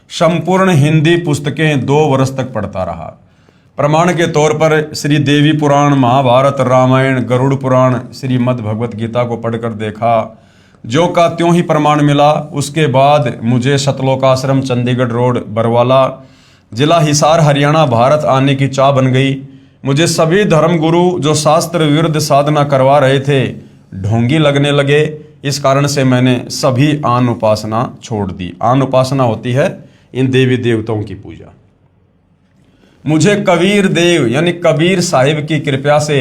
Speaker 1: संपूर्ण हिंदी पुस्तकें 2 वर्ष तक पढ़ता रहा। प्रमाण के तौर पर श्री देवी पुराण, महाभारत, रामायण, गरुड़ पुराण, श्रीमद् भगवत गीता को पढ़कर देखा। जो का त्यों ही प्रमाण मिला। उसके बाद मुझे सतलोक आश्रम, चंडीगढ़ रोड, बरवाला, जिला हिसार, हरियाणा, भारत आने की चाह बन गई। मुझे सभी धर्मगुरु जो शास्त्र विरुद्ध साधना करवा रहे थे ढोंगी लगने लगे। इस कारण से मैंने सभी आन उपासना छोड़ दी। आन उपासना होती है इन देवी देवताओं की पूजा। मुझे कबीर देव यानी कबीर साहिब की कृपा से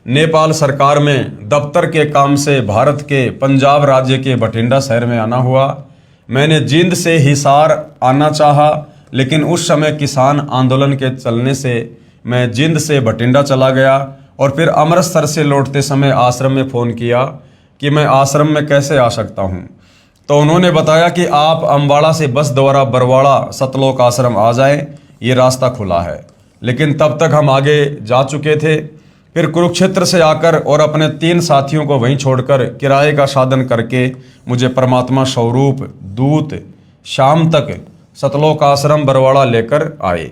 Speaker 1: नेपाल सरकार में दफ्तर के काम से भारत के पंजाब राज्य के बठिंडा शहर में आना हुआ। मैंने जींद से हिसार आना चाहा, लेकिन उस समय किसान आंदोलन के चलने से मैं जींद से बठिंडा चला गया और फिर अमृतसर से लौटते समय आश्रम में फ़ोन किया कि मैं आश्रम में कैसे आ सकता हूँ। तो उन्होंने बताया कि आप अम्बाड़ा से बस द्वारा बरवाड़ा सतलोक आश्रम आ जाएं, ये रास्ता खुला है। लेकिन तब तक हम आगे जा चुके थे। फिर कुरुक्षेत्र से आकर और अपने 3 साथियों को वहीं छोड़कर किराए का साधन करके मुझे परमात्मा स्वरूप दूत शाम तक सतलोक आश्रम बरवाड़ा लेकर आए।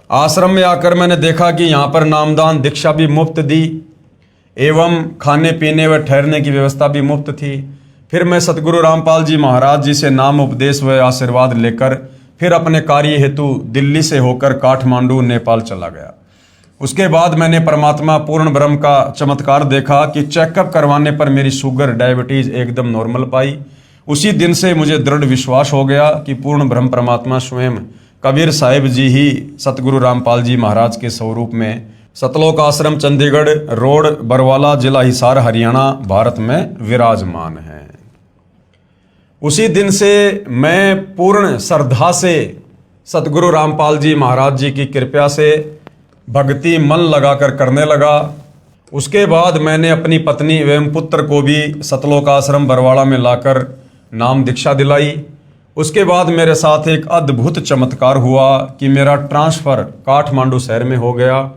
Speaker 1: आश्रम में आकर मैंने देखा कि यहाँ पर नामदान दीक्षा भी मुफ्त दी एवं खाने पीने व ठहरने की व्यवस्था भी मुफ्त थी। फिर मैं सतगुरु रामपाल जी महाराज जी से नाम उपदेश व आशीर्वाद लेकर फिर अपने कार्य हेतु दिल्ली से होकर काठमांडू नेपाल चला गया। उसके बाद मैंने परमात्मा पूर्ण ब्रह्म का चमत्कार देखा कि चेकअप करवाने पर मेरी शुगर डायबिटीज़ एकदम नॉर्मल पाई। उसी दिन से मुझे दृढ़ विश्वास हो गया कि पूर्ण ब्रह्म परमात्मा स्वयं कबीर साहिब जी ही सतगुरु रामपाल जी महाराज के स्वरूप में सतलोक आश्रम चंडीगढ़ रोड बरवाला जिला हिसार हरियाणा भारत में विराजमान है। उसी दिन से मैं पूर्ण श्रद्धा से सतगुरु रामपाल जी महाराज जी की कृपा से भक्ति मन लगाकर करने लगा। उसके बाद मैंने अपनी पत्नी एवं पुत्र को भी सतलोक आश्रम बरवाड़ा में लाकर नाम दीक्षा दिलाई। उसके बाद मेरे साथ एक अद्भुत चमत्कार हुआ कि मेरा ट्रांसफ़र काठमांडू शहर में हो गया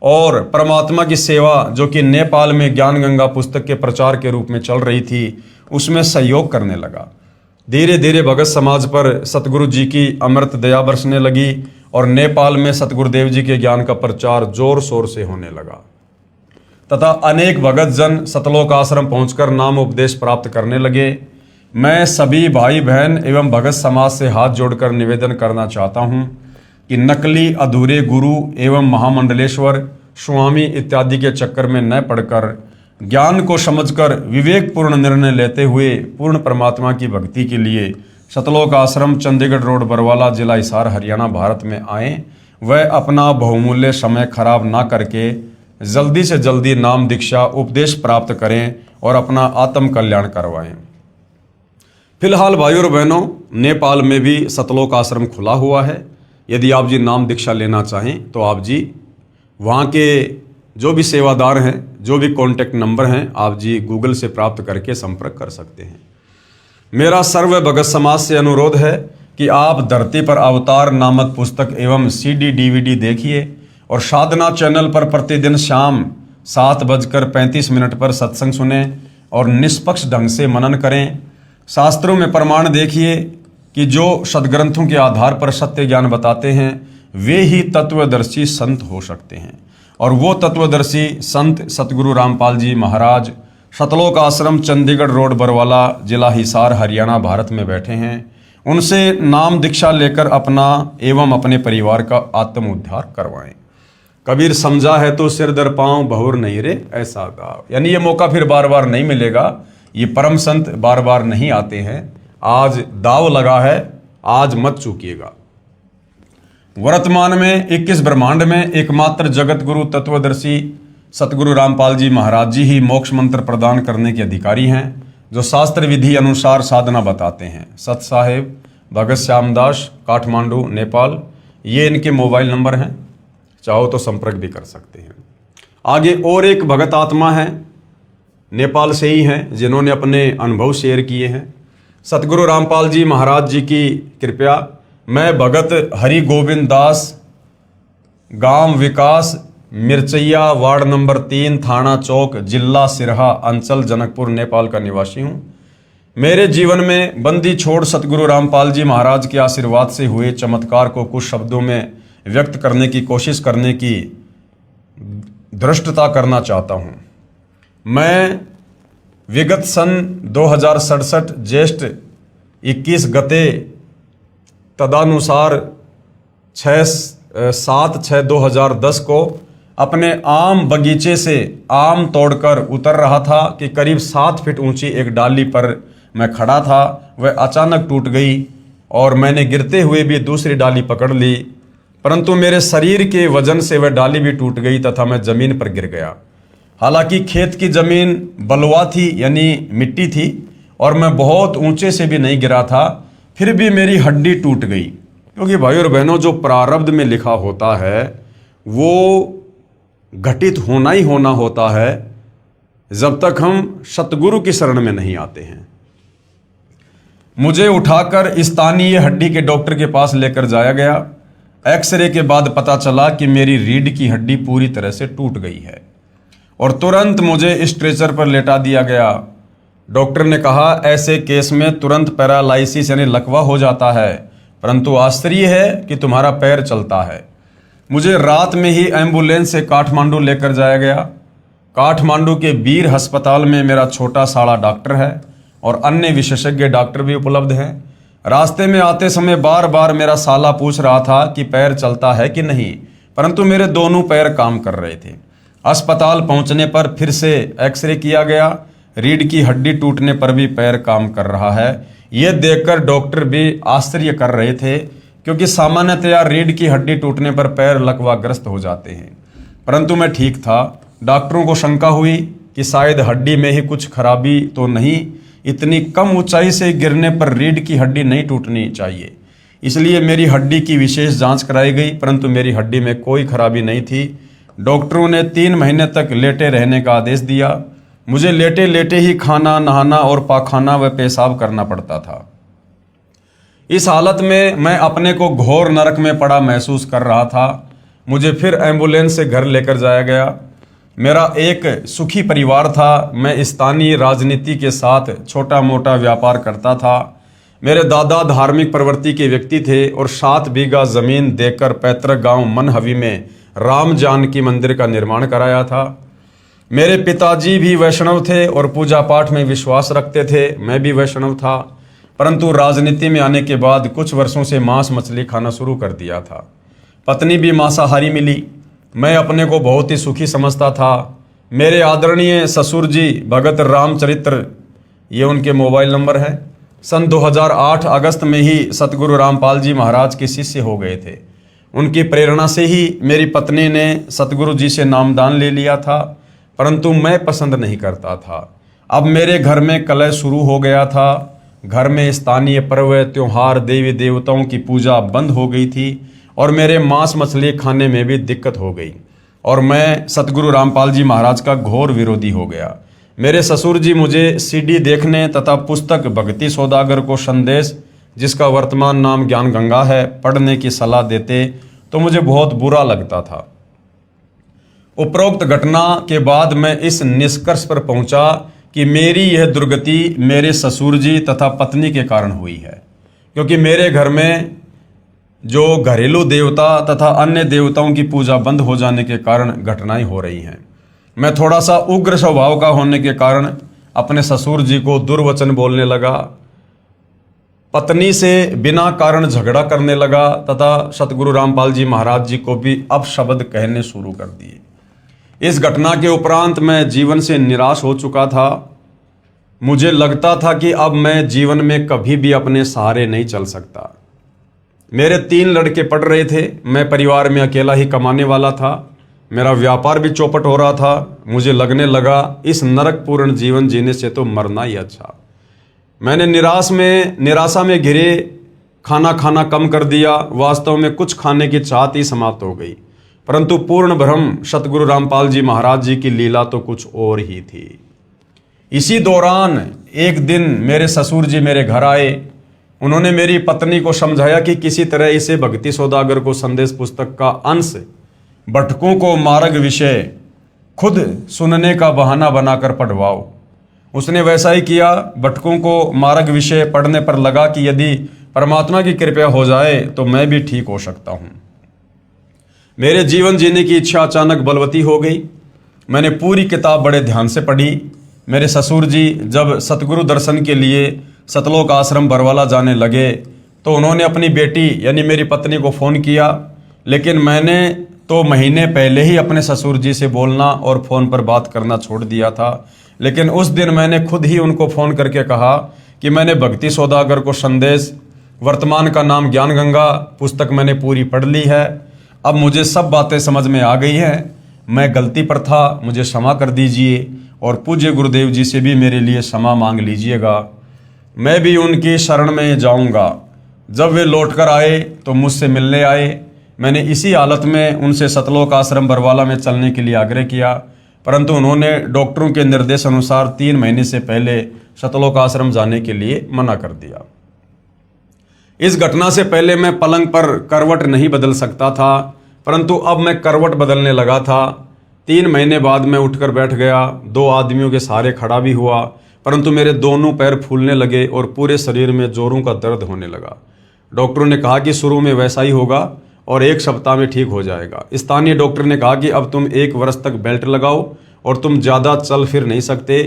Speaker 1: और परमात्मा की सेवा जो कि नेपाल में ज्ञान गंगा पुस्तक के प्रचार के रूप में चल रही थी उसमें सहयोग करने लगा। धीरे धीरे भगत समाज पर सतगुरु जी की अमृत दया बरसने लगी और नेपाल में सतगुरुदेव जी के ज्ञान का प्रचार जोर शोर से होने लगा तथा अनेक भगत जन सतलोक आश्रम पहुंचकर नाम उपदेश प्राप्त करने लगे। मैं सभी भाई बहन एवं भगत समाज से हाथ जोड़कर निवेदन करना चाहता हूं कि नकली अधूरे गुरु एवं महामंडलेश्वर स्वामी इत्यादि के चक्कर में न पड़कर ज्ञान को समझकर विवेकपूर्ण निर्णय लेते हुए पूर्ण परमात्मा की भक्ति के लिए सतलोक आश्रम चंडीगढ़ रोड बरवाला जिला हिसार हरियाणा भारत में आएँ। वह अपना बहुमूल्य समय खराब ना करके जल्दी से जल्दी नाम दीक्षा उपदेश प्राप्त करें और अपना आत्म कल्याण करवाएं। फिलहाल भाइयों और बहनों, नेपाल में भी सतलोक आश्रम खुला हुआ है। यदि आप जी नाम दीक्षा लेना चाहें तो आप जी वहाँ के जो भी सेवादार हैं, जो भी कॉन्टैक्ट नंबर हैं, आप जी गूगल से प्राप्त करके संपर्क कर सकते हैं। मेरा सर्व भगत समाज से अनुरोध है कि आप धरती पर अवतार नामक पुस्तक एवं CD DVD देखिए और साधना चैनल पर प्रतिदिन शाम 7:35 पर सत्संग सुने और निष्पक्ष ढंग से मनन करें। शास्त्रों में प्रमाण देखिए कि जो सदग्रंथों के आधार पर सत्य ज्ञान बताते हैं वे ही तत्वदर्शी संत हो सकते हैं और वो तत्वदर्शी संत सतगुरु रामपाल जी महाराज सतलोक आश्रम चंडीगढ़ रोड बरवाला जिला हिसार हरियाणा भारत में बैठे हैं। उनसे नाम दीक्षा लेकर अपना एवं अपने परिवार का आत्म उद्धार करवाएं। कबीर समझा है तो सिर दर पांव बहुर नहीं रे ऐसा गाओ। यानी ये मौका फिर बार बार नहीं मिलेगा। ये परम संत बार बार नहीं आते हैं। आज दाव लगा है, आज मत चूकिएगा। वर्तमान में 21 ब्रह्मांड में एकमात्र जगत गुरु तत्वदर्शी सतगुरु रामपाल जी महाराज जी ही मोक्ष मंत्र प्रदान करने के अधिकारी हैं, जो शास्त्र विधि अनुसार साधना बताते हैं। सत साहेब भगत श्यामदास, काठमांडू, नेपाल, ये इनके मोबाइल नंबर हैं, चाहो तो संपर्क भी कर सकते हैं। आगे और एक भगत आत्मा है, नेपाल से ही हैं, जिन्होंने अपने अनुभव शेयर किए हैं। सतगुरु रामपाल जी महाराज जी की कृपया मैं भगत हरि गोविंद दास, गांव विकास मिर्चैया, वार्ड नंबर 3, थाना चौक, जिला सिरहा, अंचल जनकपुर, नेपाल का निवासी हूँ। मेरे जीवन में बंदी छोड़ सतगुरु रामपाल जी महाराज के आशीर्वाद से हुए चमत्कार को कुछ शब्दों में व्यक्त करने की कोशिश करने की धृष्टता करना चाहता हूँ। मैं विगत सन 2067 ज्येष्ठ 21 गते तदानुसार 7/6/2010 को अपने आम बगीचे से आम तोड़कर उतर रहा था कि करीब 7 फीट ऊंची एक डाली पर मैं खड़ा था। वह अचानक टूट गई और मैंने गिरते हुए भी दूसरी डाली पकड़ ली, परंतु मेरे शरीर के वजन से वह डाली भी टूट गई तथा मैं जमीन पर गिर गया। हालांकि खेत की जमीन बलुआ थी, यानी मिट्टी थी, और मैं बहुत ऊंचे से भी नहीं गिरा था, फिर भी मेरी हड्डी टूट गई। क्योंकि भाई और बहनों, जो प्रारब्ध में लिखा होता है वो घटित होना ही होना होता है जब तक हम सतगुरु की शरण में नहीं आते हैं। मुझे उठाकर स्थानीय हड्डी के डॉक्टर के पास लेकर जाया गया। एक्सरे के बाद पता चला कि मेरी रीढ़ की हड्डी पूरी तरह से टूट गई है और तुरंत मुझे स्ट्रेचर पर लेटा दिया गया। डॉक्टर ने कहा ऐसे केस में तुरंत पैरालाइसिस यानी लकवा हो जाता है, परंतु आश्चर्य है कि तुम्हारा पैर चलता है। मुझे रात में ही एम्बुलेंस से काठमांडू लेकर जाया गया। काठमांडू के वीर अस्पताल में मेरा छोटा साड़ा डॉक्टर है और अन्य विशेषज्ञ डॉक्टर भी उपलब्ध हैं। रास्ते में आते समय बार बार मेरा साला पूछ रहा था कि पैर चलता है कि नहीं, परंतु मेरे दोनों पैर काम कर रहे थे। अस्पताल पहुंचने पर फिर से एक्सरे किया गया। रीढ़ की हड्डी टूटने पर भी पैर काम कर रहा है। ये देखकर डॉक्टर भी आश्चर्य कर रहे थे, क्योंकि सामान्यतया रीढ़ की हड्डी टूटने पर पैर लकवाग्रस्त हो जाते हैं, परंतु मैं ठीक था। डॉक्टरों को शंका हुई कि शायद हड्डी में ही कुछ खराबी तो नहीं, इतनी कम ऊंचाई से गिरने पर रीढ़ की हड्डी नहीं टूटनी चाहिए। इसलिए मेरी हड्डी की विशेष जांच कराई गई, परंतु मेरी हड्डी में कोई खराबी नहीं थी। डॉक्टरों ने 3 महीने तक लेटे रहने का आदेश दिया। मुझे लेटे लेटे ही खाना, नहाना और पाखाना व पेशाब करना पड़ता था। इस हालत में मैं अपने को घोर नरक में पड़ा महसूस कर रहा था। मुझे फिर एम्बुलेंस से घर लेकर जाया गया। मेरा एक सुखी परिवार था। मैं स्थानीय राजनीति के साथ छोटा मोटा व्यापार करता था। मेरे दादा धार्मिक प्रवृत्ति के व्यक्ति थे और 7 बीघा जमीन देकर पैतृक गांव मनहवी में राम जानकी मंदिर का निर्माण कराया था। मेरे पिताजी भी वैष्णव थे और पूजा पाठ में विश्वास रखते थे। मैं भी वैष्णव था, परंतु राजनीति में आने के बाद कुछ वर्षों से मांस मछली खाना शुरू कर दिया था। पत्नी भी मांसाहारी मिली। मैं अपने को बहुत ही सुखी समझता था। मेरे आदरणीय ससुर जी भगत रामचरित्र, ये उनके मोबाइल नंबर है, सन 2008 अगस्त में ही सतगुरु रामपाल जी महाराज के शिष्य हो गए थे। उनकी प्रेरणा से ही मेरी पत्नी ने सतगुरु जी से नामदान ले लिया था, परंतु मैं पसंद नहीं करता था। अब मेरे घर में कलह शुरू हो गया था। घर में स्थानीय पर्व, त्योहार, देवी देवताओं की पूजा बंद हो गई थी और मेरे मांस मछली खाने में भी दिक्कत हो गई और मैं सतगुरु रामपाल जी महाराज का घोर विरोधी हो गया। मेरे ससुर जी मुझे सीडी देखने तथा पुस्तक भक्ति सौदागर को संदेश, जिसका वर्तमान नाम ज्ञान गंगा है, पढ़ने की सलाह देते तो मुझे बहुत बुरा लगता था। उपरोक्त घटना के बाद मैं इस निष्कर्ष पर पहुंचा कि मेरी यह दुर्गति मेरे ससुर जी तथा पत्नी के कारण हुई है, क्योंकि मेरे घर में जो घरेलू देवता तथा अन्य देवताओं की पूजा बंद हो जाने के कारण घटनाएं हो रही हैं। मैं थोड़ा सा उग्र स्वभाव का होने के कारण अपने ससुर जी को दुर्वचन बोलने लगा, पत्नी से बिना कारण झगड़ा करने लगा तथा सतगुरु रामपाल जी महाराज जी को भी अपशब्द कहने शुरू कर दिए। इस घटना के उपरांत मैं जीवन से निराश हो चुका था। मुझे लगता था कि अब मैं जीवन में कभी भी अपने सहारे नहीं चल सकता। मेरे 3 लड़के पढ़ रहे थे। मैं परिवार में अकेला ही कमाने वाला था। मेरा व्यापार भी चौपट हो रहा था। मुझे लगने लगा इस नरकपूर्ण जीवन जीने से तो मरना ही अच्छा। मैंने निराशा में घिरे खाना खाना कम कर दिया। वास्तव में कुछ खाने की चाहत ही समाप्त हो गई, परंतु पूर्ण भ्रम सतगुरु रामपाल जी महाराज जी की लीला तो कुछ और ही थी। इसी दौरान एक दिन मेरे ससुर जी मेरे घर आए। उन्होंने मेरी पत्नी को समझाया कि किसी तरह इसे भक्ति सौदागर को संदेश पुस्तक का अंश भटकों को मार्ग विषय खुद सुनने का बहाना बनाकर पढ़वाओ। उसने वैसा ही किया। भटकों को मार्ग विषय पढ़ने पर लगा कि यदि परमात्मा की कृपा हो जाए तो मैं भी ठीक हो सकता हूँ। मेरे जीवन जीने की इच्छा अचानक बलवती हो गई। मैंने पूरी किताब बड़े ध्यान से पढ़ी। मेरे ससुर जी जब सतगुरु दर्शन के लिए सतलोक आश्रम बरवाला जाने लगे तो उन्होंने अपनी बेटी यानी मेरी पत्नी को फ़ोन किया, लेकिन मैंने तो महीने पहले ही अपने ससुर जी से बोलना और फ़ोन पर बात करना छोड़ दिया था। लेकिन उस दिन मैंने खुद ही उनको फ़ोन करके कहा कि मैंने भक्ति सौदागर को संदेश, वर्तमान का नाम ज्ञान गंगा, पुस्तक मैंने पूरी पढ़ ली है। अब मुझे सब बातें समझ में आ गई हैं। मैं गलती पर था, मुझे क्षमा कर दीजिए और पूज्य गुरुदेव जी से भी मेरे लिए क्षमा मांग लीजिएगा। मैं भी उनकी शरण में जाऊंगा। जब वे लौटकर आए तो मुझसे मिलने आए। मैंने इसी हालत में उनसे सतलोक आश्रम बरवाला में चलने के लिए आग्रह किया, परंतु उन्होंने डॉक्टरों के निर्देश अनुसार 3 महीने से पहले सतलोक आश्रम जाने के लिए मना कर दिया। इस घटना से पहले मैं पलंग पर करवट नहीं बदल सकता था, परंतु अब मैं करवट बदलने लगा था। 3 महीने बाद मैं उठकर बैठ गया। 2 आदमियों के सहारे खड़ा भी हुआ, परंतु मेरे दोनों पैर फूलने लगे और पूरे शरीर में जोरों का दर्द होने लगा। डॉक्टरों ने कहा कि शुरू में वैसा ही होगा और 1 सप्ताह में ठीक हो जाएगा। स्थानीय डॉक्टर ने कहा कि अब तुम 1 वर्ष तक बेल्ट लगाओ और तुम ज़्यादा चल फिर नहीं सकते,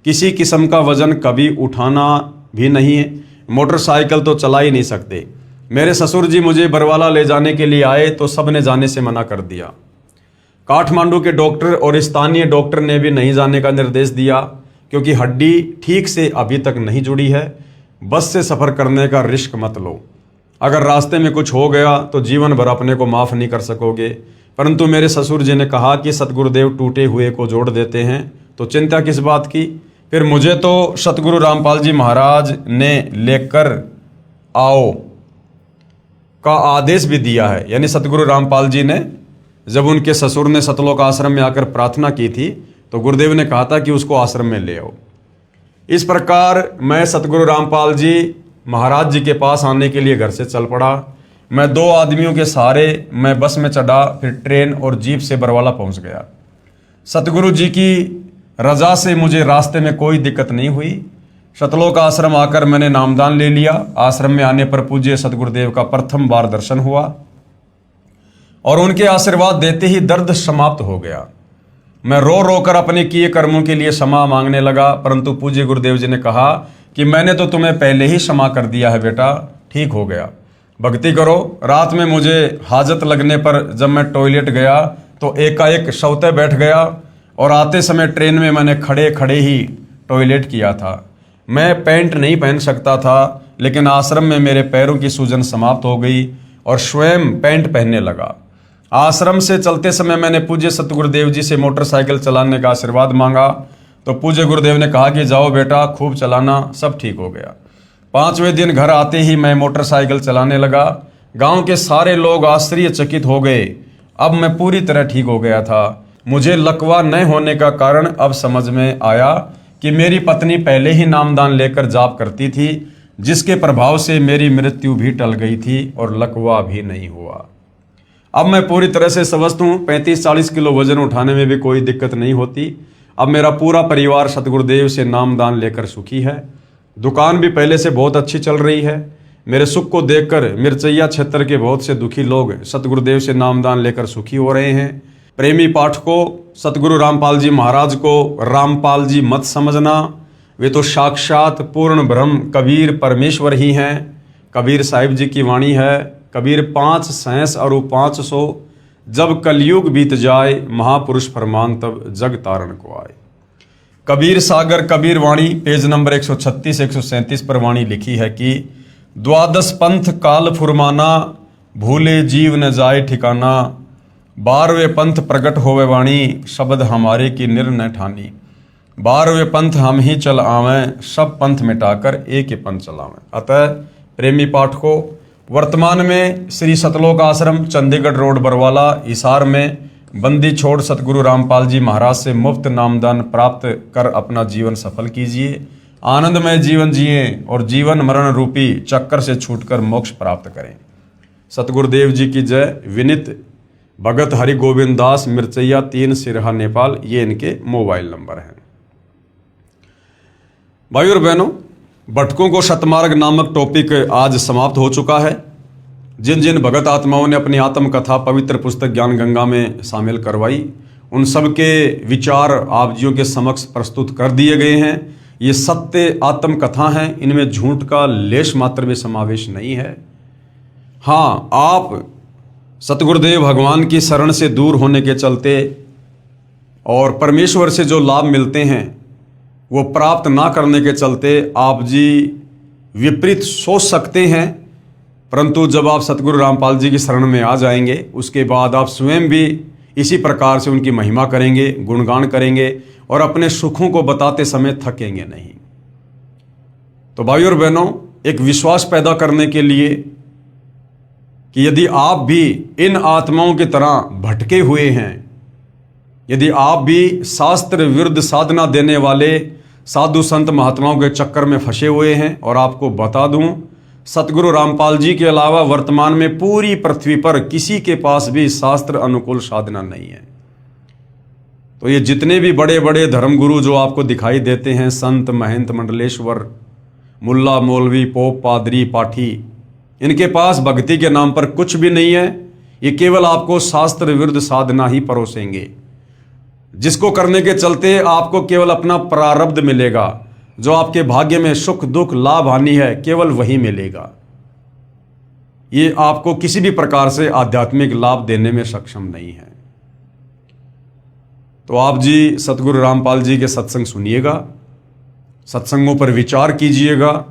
Speaker 1: किसी किस्म का वज़न कभी उठाना भी नहीं है, मोटरसाइकिल तो चला ही नहीं सकते। मेरे ससुर जी मुझे बरवाला ले जाने के लिए आए तो सब ने जाने से मना कर दिया। काठमांडू के डॉक्टर और स्थानीय डॉक्टर ने भी नहीं जाने का निर्देश दिया, क्योंकि हड्डी ठीक से अभी तक नहीं जुड़ी है। बस से सफ़र करने का रिस्क मत लो, अगर रास्ते में कुछ हो गया तो जीवन भर अपने को माफ़ नहीं कर सकोगे। परंतु मेरे ससुर जी ने कहा कि सतगुरुदेव टूटे हुए को जोड़ देते हैं, तो चिंता किस बात की। फिर मुझे तो सतगुरु रामपाल जी महाराज ने लेकर आओ का आदेश भी दिया है। यानी सतगुरु रामपाल जी ने जब उनके ससुर ने सतलोक आश्रम में आकर प्रार्थना की थी तो गुरुदेव ने कहा था कि उसको आश्रम में ले आओ। इस प्रकार मैं सतगुरु रामपाल जी महाराज जी के पास आने के लिए घर से चल पड़ा। मैं 2 आदमियों के सहारे मैं बस में चढ़ा, फिर ट्रेन और जीप से बरवाला पहुंच गया। सतगुरु जी की रजा से मुझे रास्ते में कोई दिक्कत नहीं हुई। सतलोक आश्रम आकर मैंने नामदान ले लिया। आश्रम में आने पर पूज्य सतगुरुदेव का प्रथम बार दर्शन हुआ और उनके आशीर्वाद देते ही दर्द समाप्त हो गया। मैं रो रो कर अपने किए कर्मों के लिए क्षमा मांगने लगा, परंतु पूज्य गुरुदेव जी ने कहा कि मैंने तो तुम्हें पहले ही क्षमा कर दिया है बेटा, ठीक हो गया, भक्ति करो। रात में मुझे हाजत लगने पर जब मैं टॉयलेट गया तो एकाएक शौते बैठ गया और आते समय ट्रेन में मैंने खड़े खड़े ही टॉयलेट किया था। मैं पैंट नहीं पहन सकता था, लेकिन आश्रम में मेरे पैरों की सूजन समाप्त हो गई और स्वयं पैंट पहनने लगा। आश्रम से चलते समय मैंने पूज्य सतगुरुदेव जी से मोटरसाइकिल चलाने का आशीर्वाद मांगा, तो पूज्य गुरुदेव ने कहा कि जाओ बेटा, खूब चलाना, सब ठीक हो गया। 5वें दिन घर आते ही मैं मोटरसाइकिल चलाने लगा। गांव के सारे लोग आश्चर्यचकित हो गए। अब मैं पूरी तरह ठीक हो गया था। मुझे लकवा न होने का कारण अब समझ में आया कि मेरी पत्नी पहले ही नामदान लेकर जाप करती थी, जिसके प्रभाव से मेरी मृत्यु भी टल गई थी और लकवा भी नहीं हुआ। अब मैं पूरी तरह से स्वस्थ हूँ। 35-40 किलो वजन उठाने में भी कोई दिक्कत नहीं होती। अब मेरा पूरा परिवार सतगुरुदेव से नामदान लेकर सुखी है। दुकान भी पहले से बहुत अच्छी चल रही है। मेरे सुख को देखकर मिर्चैया क्षेत्र के बहुत से दुखी लोग सतगुरुदेव से नामदान लेकर सुखी हो रहे हैं। प्रेमी पाठकों, सतगुरु रामपाल जी महाराज को रामपाल जी मत समझना, वे तो साक्षात पूर्ण ब्रह्म कबीर परमेश्वर ही हैं। कबीर साहिब जी की वाणी है, कबीर 5 सहस और 500, जब कलयुग बीत जाए महापुरुष फरमान तब जग तारण को आए। कबीर सागर कबीर वाणी पेज नंबर 136-137 पर वाणी लिखी है कि द्वादश पंथ काल फुरमाना, भूले जीव न जाए ठिकाना, 12वें पंथ प्रकट होवे वाणी, शब्द हमारे की निर्णय ठानी, 12वें पंथ हम ही चल आवें, सब पंथ मिटाकर एक ही पंथ चलावें। अतः प्रेमी पाठकों, वर्तमान में श्री सतलोक आश्रम चंडीगढ़ रोड बरवाला हिसार में बंदी छोड़ सतगुरु रामपाल जी महाराज से मुफ्त नामदान प्राप्त कर अपना जीवन सफल कीजिए, आनंदमय जीवन जिए और जीवन मरण रूपी चक्कर से छूटकर मोक्ष प्राप्त करें। सतगुरुदेव जी की जय। विनित भगत हरि गोविंद दास, मिर्चैया 3 सिरहा नेपाल, ये इनके मोबाइल नंबर हैं। भाई और बहनों, भटकों को सतमार्ग नामक टॉपिक आज समाप्त हो चुका है। जिन जिन भगत आत्माओं ने अपनी आत्मकथा पवित्र पुस्तक ज्ञान गंगा में शामिल करवाई, उन सब के विचार आप जियों के समक्ष प्रस्तुत कर दिए गए हैं। ये सत्य आत्मकथा हैं, इनमें झूठ का लेश मात्र भी समावेश नहीं है। हाँ, आप सतगुरुदेव भगवान की शरण से दूर होने के चलते और परमेश्वर से जो लाभ मिलते हैं वो प्राप्त ना करने के चलते आप जी विपरीत सोच सकते हैं, परंतु जब आप सतगुरु रामपाल जी की शरण में आ जाएंगे उसके बाद आप स्वयं भी इसी प्रकार से उनकी महिमा करेंगे, गुणगान करेंगे और अपने सुखों को बताते समय थकेंगे नहीं। तो भाई और बहनों, एक विश्वास पैदा करने के लिए कि यदि आप भी इन आत्माओं की तरह भटके हुए हैं, यदि आप भी शास्त्र विरुद्ध साधना देने वाले साधु संत महात्माओं के चक्कर में फंसे हुए हैं, और आपको बता दूं, सतगुरु रामपाल जी के अलावा वर्तमान में पूरी पृथ्वी पर किसी के पास भी शास्त्र अनुकूल साधना नहीं है। तो ये जितने भी बड़े बड़े धर्मगुरु जो आपको दिखाई देते हैं, संत महंत मंडलेश्वर, मुल्ला मौलवी पोप पादरी पाठी, इनके पास भक्ति के नाम पर कुछ भी नहीं है। ये केवल आपको शास्त्र विरुद्ध साधना ही परोसेंगे। जिसको करने के चलते आपको केवल अपना प्रारब्ध मिलेगा। जो आपके भाग्य में सुख दुख लाभ हानि है केवल वही मिलेगा। ये आपको किसी भी प्रकार से आध्यात्मिक लाभ देने में सक्षम नहीं है। तो आप जी सतगुरु रामपाल जी के सत्संग सुनिएगा, सत्संगों पर विचार कीजिएगा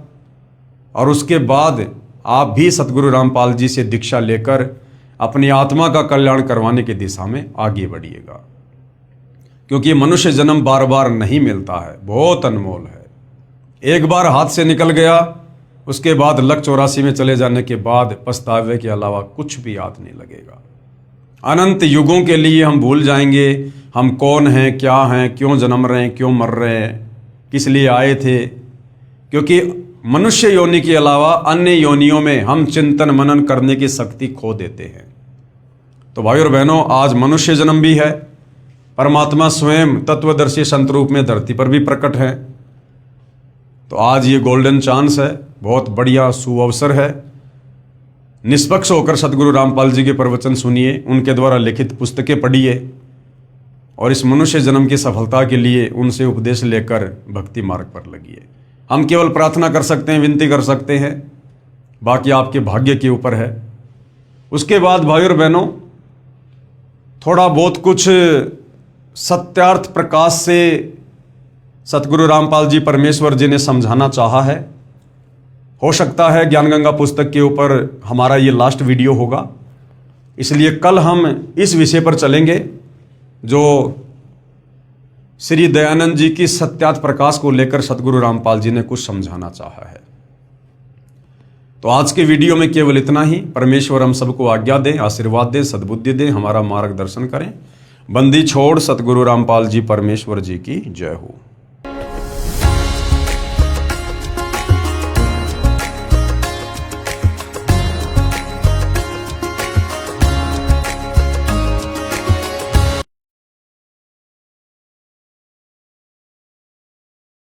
Speaker 1: और उसके बाद आप भी सतगुरु रामपाल जी से दीक्षा लेकर अपनी आत्मा का कल्याण करवाने की दिशा में आगे बढ़िएगा। क्योंकि मनुष्य जन्म बार बार नहीं मिलता है, बहुत अनमोल है। एक बार हाथ से निकल गया, उसके बाद लक 84 में चले जाने के बाद पछतावे के अलावा कुछ भी याद नहीं लगेगा। अनंत युगों के लिए हम भूल जाएंगे हम कौन हैं, क्या हैं, क्यों जन्म रहे हैं, क्यों मर रहे हैं, किस लिए आए थे। क्योंकि मनुष्य योनि के अलावा अन्य योनियों में हम चिंतन मनन करने की शक्ति खो देते हैं। तो भाई और बहनों, आज मनुष्य जन्म भी है, परमात्मा स्वयं तत्वदर्शी संत रूप में धरती पर भी प्रकट है। तो आज ये गोल्डन चांस है, बहुत बढ़िया सुअवसर है। निष्पक्ष होकर सतगुरु रामपाल जी के प्रवचन सुनिए, उनके द्वारा लिखित पुस्तकें पढ़िए और इस मनुष्य जन्म की सफलता के लिए उनसे उपदेश लेकर भक्ति मार्ग पर लगिए। हम केवल प्रार्थना कर सकते हैं, विनती कर सकते हैं, बाकी आपके भाग्य के ऊपर है। उसके बाद भाई और बहनों, थोड़ा बहुत कुछ सत्यार्थ प्रकाश से सतगुरु रामपाल जी परमेश्वर जी ने समझाना चाहा है। हो सकता है ज्ञान गंगा पुस्तक के ऊपर हमारा ये लास्ट वीडियो होगा, इसलिए कल हम इस विषय पर चलेंगे जो श्री दयानंद जी की सत्यार्थ प्रकाश को लेकर सतगुरु रामपाल जी ने कुछ समझाना चाहा है। तो आज के वीडियो में केवल इतना ही। परमेश्वर हम सबको आज्ञा दें, आशीर्वाद दें, सद्बुद्धि दें, हमारा मार्गदर्शन करें। बंदी छोड़ सतगुरु रामपाल जी परमेश्वर जी की जय हो।